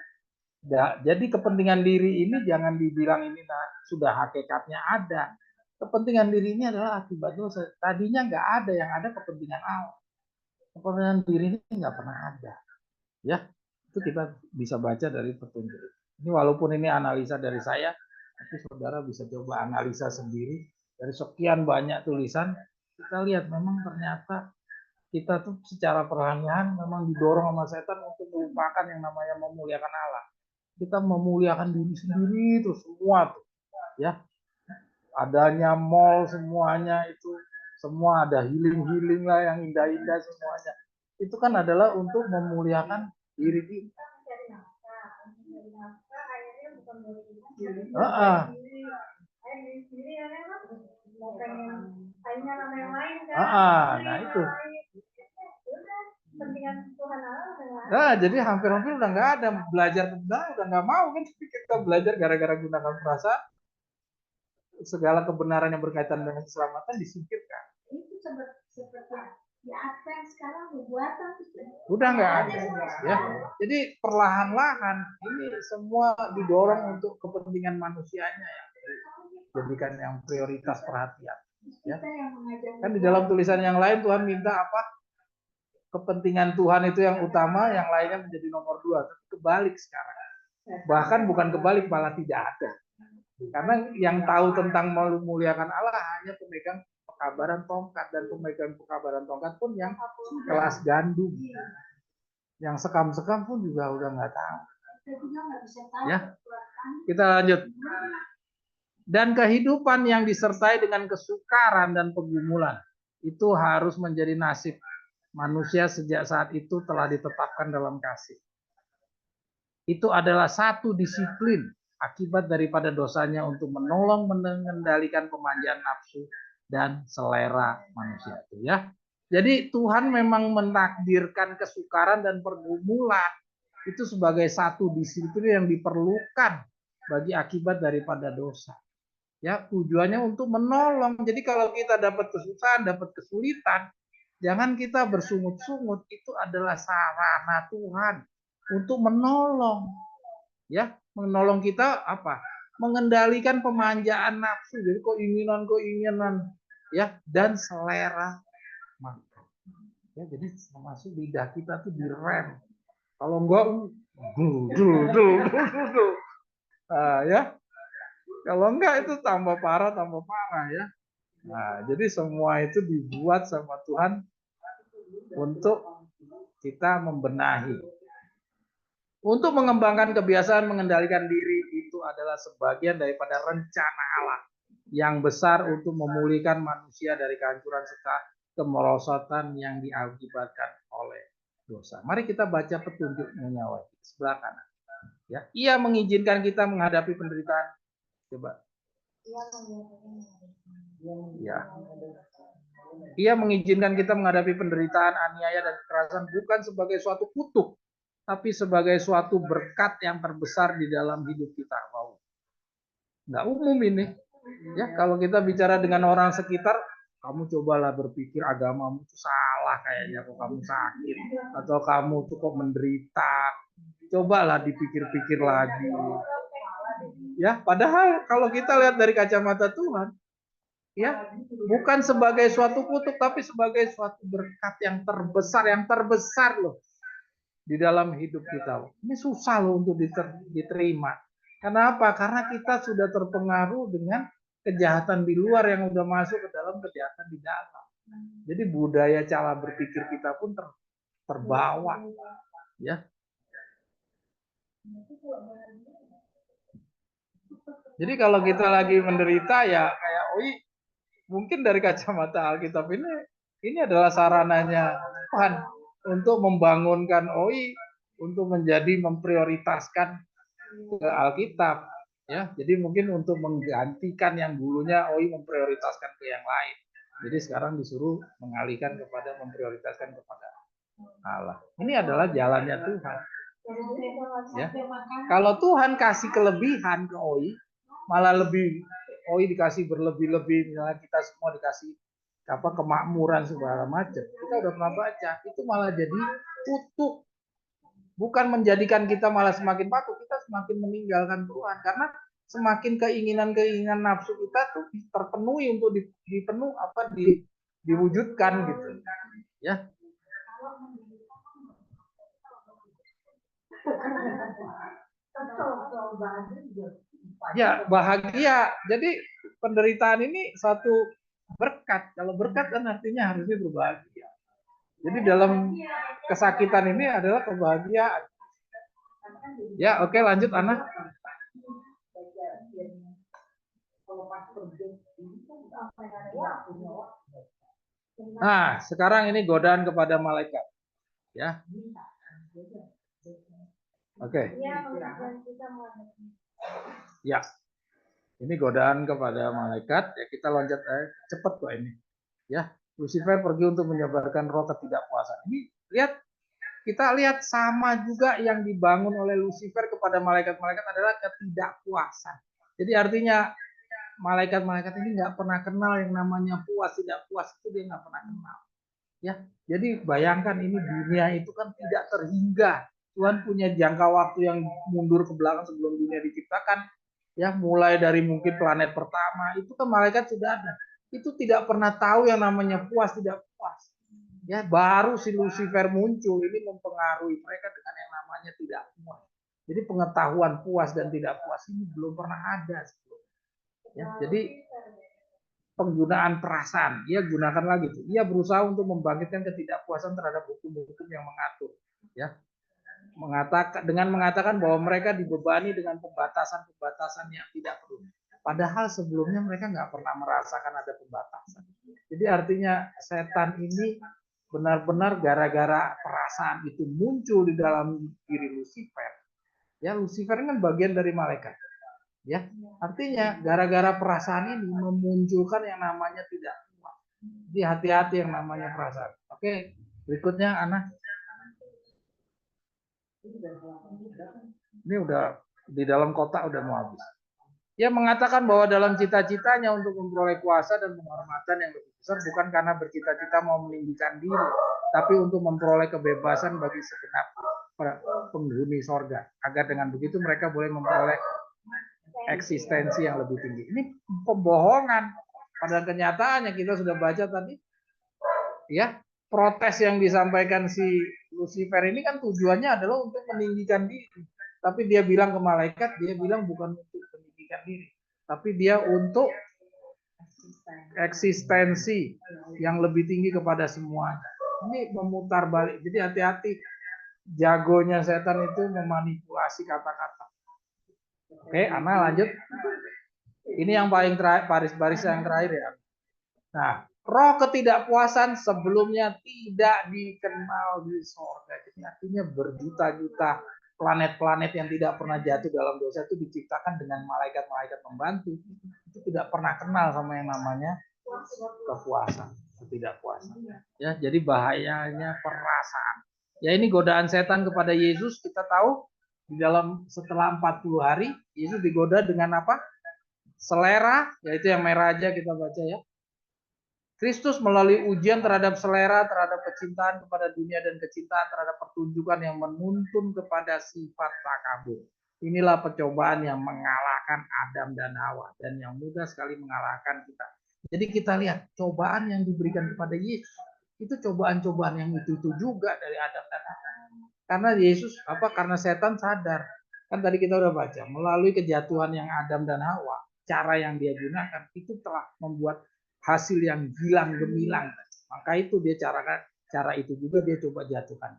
Jadi kepentingan diri ini jangan dibilang ini sudah hakikatnya ada. Kepentingan diri ini adalah akibat dosa. Tadinya nggak ada, yang ada kepentingan Allah. Kepentingan diri ini nggak pernah ada. Ya, itu kita bisa baca dari petunjuk. Ini walaupun ini analisa dari saya, tapi saudara bisa coba analisa sendiri. Dari sekian banyak tulisan, kita lihat memang ternyata kita tuh secara perlahan memang didorong sama setan untuk melupakan yang namanya memuliakan Allah. Kita memuliakan diri sendiri itu semua tuh, ya. Adanya mall semuanya itu, semua ada healing lah yang indah-indah semuanya. Itu kan adalah untuk memuliakan diri kita. Nah itu. Nah, jadi hampir-hampir udah nggak ada belajar udah nggak mau kan kita belajar gara-gara gunakan perasaan, segala kebenaran yang berkaitan dengan keselamatan disingkirkan. Itu seperti di Advent sekarang buatan udah nggak ada ya. Jadi perlahan-lahan ini semua didorong untuk kepentingan manusianya ya, jadikan yang prioritas perhatian ya. Kan di dalam tulisan yang lain Tuhan minta apa? Kepentingan Tuhan itu yang utama, yang lainnya menjadi nomor 2. Tapi kebalik sekarang. Bahkan bukan kebalik, malah tidak ada. Karena yang tahu tentang memuliakan Allah hanya pemegang pekabaran tongkat, dan pemegang pekabaran tongkat pun yang kelas gandum. Yang sekam-sekam pun juga udah nggak tahu. Ya, kita lanjut. Dan kehidupan yang disertai dengan kesukaran dan pergumulan itu harus menjadi nasib manusia sejak saat itu telah ditetapkan dalam kasih. Itu adalah satu disiplin akibat daripada dosanya untuk menolong mengendalikan pemanjaan nafsu dan selera manusia itu ya. Jadi Tuhan memang menakdirkan kesukaran dan pergumulan itu sebagai satu disiplin yang diperlukan bagi akibat daripada dosa. Ya, tujuannya untuk menolong. Jadi kalau kita dapat kesusahan, dapat kesulitan, jangan kita bersungut-sungut, itu adalah sarana Tuhan untuk menolong. Ya, menolong kita apa? Mengendalikan pemanjaan nafsu, jadi keinginan ya, dan selera makan. Ya, jadi termasuk lidah kita tuh direm. Kalau enggak ya. Kalau enggak itu tambah parah ya. Nah, jadi semua itu dibuat sama Tuhan untuk kita membenahi. Untuk mengembangkan kebiasaan mengendalikan diri itu adalah sebagian daripada rencana Allah yang besar untuk memulihkan manusia dari kehancuran serta kemerosotan yang diakibatkan oleh dosa. Mari kita baca petunjuk nyawa sebelah kanan. Ya, Ia mengizinkan kita menghadapi penderitaan. Coba. Ya. Ia mengizinkan kita menghadapi penderitaan, aniaya, dan kekerasan bukan sebagai suatu kutuk, tapi sebagai suatu berkat yang terbesar di dalam hidup kita. Wow. Nggak umum ini. Ya, kalau kita bicara dengan orang sekitar, kamu cobalah berpikir agamamu itu salah kayaknya, kok kamu sakit, atau kamu tuh kok menderita. Cobalah dipikir-pikir lagi. Ya, padahal kalau kita lihat dari kacamata Tuhan, ya, bukan sebagai suatu kutuk, tapi sebagai suatu berkat yang terbesar loh di dalam hidup kita. Ini susah loh untuk diterima. Kenapa? Karena kita sudah terpengaruh dengan kejahatan di luar yang udah masuk ke dalam kejahatan di dalam. Jadi budaya cara berpikir kita pun terbawa, ya. Jadi kalau kita lagi menderita ya kayak mungkin dari kacamata Alkitab ini adalah sarananya Tuhan untuk membangunkan untuk menjadi memprioritaskan ke Alkitab, ya. Jadi mungkin untuk menggantikan yang dulunya memprioritaskan ke yang lain. Jadi sekarang disuruh mengalihkan kepada memprioritaskan kepada Allah. Ini adalah jalannya Tuhan. Ya. Kalau Tuhan kasih kelebihan ke malah lebih dikasih berlebih-lebih, misalnya kita semua dikasih kemakmuran segala macam. Kita udah pernah baca, itu malah jadi kutuk. Bukan menjadikan kita malah semakin patuh, kita semakin meninggalkan Tuhan karena semakin keinginan nafsu kita tuh terpenuhi untuk diwujudkan gitu. Ya. Ya, bahagia. Jadi penderitaan ini suatu berkat. Kalau berkat kan artinya harusnya berbahagia. Jadi dalam kesakitan ini adalah kebahagiaan. Ya, oke, lanjut Ana. Nah, sekarang ini godaan kepada malaikat. Ya. Oke. Ya. Ini godaan kepada malaikat. Ya, kita loncat cepat kok ini. Ya, Lucifer pergi untuk menyebarkan roh ketidakpuasan. Ini kita lihat sama juga yang dibangun oleh Lucifer kepada malaikat-malaikat adalah ketidakpuasan. Jadi artinya malaikat-malaikat ini nggak pernah kenal yang namanya puas, tidak puas itu dia nggak pernah kenal. Ya, jadi bayangkan ini dunia itu kan tidak terhingga. Tuhan punya jangka waktu yang mundur ke belakang sebelum dunia diciptakan. Ya, mulai dari mungkin planet pertama itu kan malaikat sudah ada. Itu tidak pernah tahu yang namanya puas tidak puas. Ya, baru si Lucifer muncul ini mempengaruhi mereka dengan yang namanya tidak puas. Jadi pengetahuan puas dan tidak puas ini belum pernah ada. Ya, jadi penggunaan perasaan, ia gunakan lagi tuh. Ia berusaha untuk membangkitkan ketidakpuasan terhadap hukum-hukum yang mengatur, ya. Mengatakan bahwa mereka dibebani dengan pembatasan-pembatasan yang tidak perlu. Padahal sebelumnya mereka nggak pernah merasakan ada pembatasan. Jadi artinya setan ini benar-benar gara-gara perasaan itu muncul di dalam diri Lucifer. Ya, Lucifer kan bagian dari malaikat. Ya, artinya gara-gara perasaan ini memunculkan yang namanya tidak puas. Jadi hati-hati yang namanya perasaan. Oke, berikutnya Ana. Ini udah di dalam kotak udah mau habis. Ia mengatakan bahwa dalam cita-citanya untuk memperoleh kuasa dan penghormatan yang lebih besar bukan karena bercita-cita mau meninggikan diri, tapi untuk memperoleh kebebasan bagi segenap penghuni sorga. Agar dengan begitu mereka boleh memperoleh eksistensi yang lebih tinggi. Ini pembohongan. Pada kenyataannya kita sudah baca tadi, ya, protes yang disampaikan si Lucifer ini kan tujuannya adalah untuk meninggikan diri. Tapi dia bilang ke malaikat, dia bilang bukan untuk meninggikan diri, tapi dia untuk eksistensi yang lebih tinggi kepada semuanya. Ini memutar balik. Jadi hati-hati, jagonya setan itu memanipulasi kata-kata. Oke, Ana lanjut. Ini yang paling terakhir, baris yang terakhir ya. Nah, roh ketidakpuasan sebelumnya tidak dikenal di sorga. Jadi artinya berjuta-juta planet-planet yang tidak pernah jatuh dalam dosa itu diciptakan dengan malaikat-malaikat membantu. Itu tidak pernah kenal sama yang namanya kepuasan, ketidakpuasan. Ya, jadi bahayanya perasaan. Ya, ini godaan setan kepada Yesus, kita tahu di dalam setelah 40 hari Yesus digoda dengan apa? Selera, yaitu yang merah aja kita baca ya. Kristus melalui ujian terhadap selera, terhadap kecintaan kepada dunia dan kecintaan terhadap pertunjukan yang menuntun kepada sifat takabur. Inilah percobaan yang mengalahkan Adam dan Hawa dan yang mudah sekali mengalahkan kita. Jadi kita lihat cobaan yang diberikan kepada Yesus itu cobaan-cobaan yang itu juga dari Adam dan Hawa. Karena Yesus karena setan sadar. Kan tadi kita udah baca melalui kejatuhan yang Adam dan Hawa, cara yang dia gunakan itu telah membuat hasil yang gilang gemilang. Maka itu dia cara itu juga dia coba jatuhkan.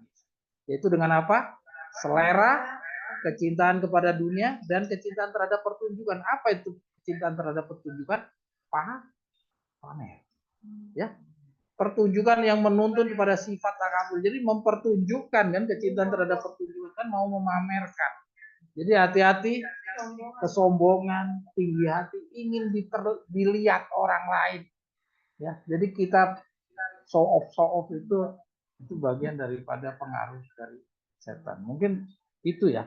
Yaitu dengan apa? Selera, kecintaan kepada dunia dan kecintaan terhadap pertunjukan. Apa itu kecintaan terhadap pertunjukan? Pamer. Ya. Pertunjukan yang menuntun kepada sifat takabur. Jadi mempertunjukkan kan kecintaan terhadap pertunjukan kan mau memamerkan. Jadi hati-hati kesombongan, tinggi hati, ingin dilihat orang lain. Ya, jadi kita show off itu bagian daripada pengaruh dari setan. Mungkin itu ya.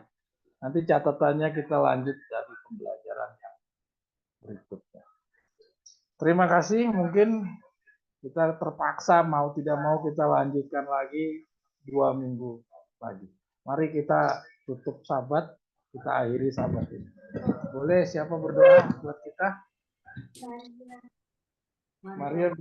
Nanti catatannya kita lanjut dari pembelajaran yang berikutnya. Terima kasih. Mungkin kita terpaksa mau tidak mau kita lanjutkan lagi 2 minggu lagi. Mari kita tutup sabat, kita akhiri sabat ini. Boleh siapa berdoa buat kita? Maria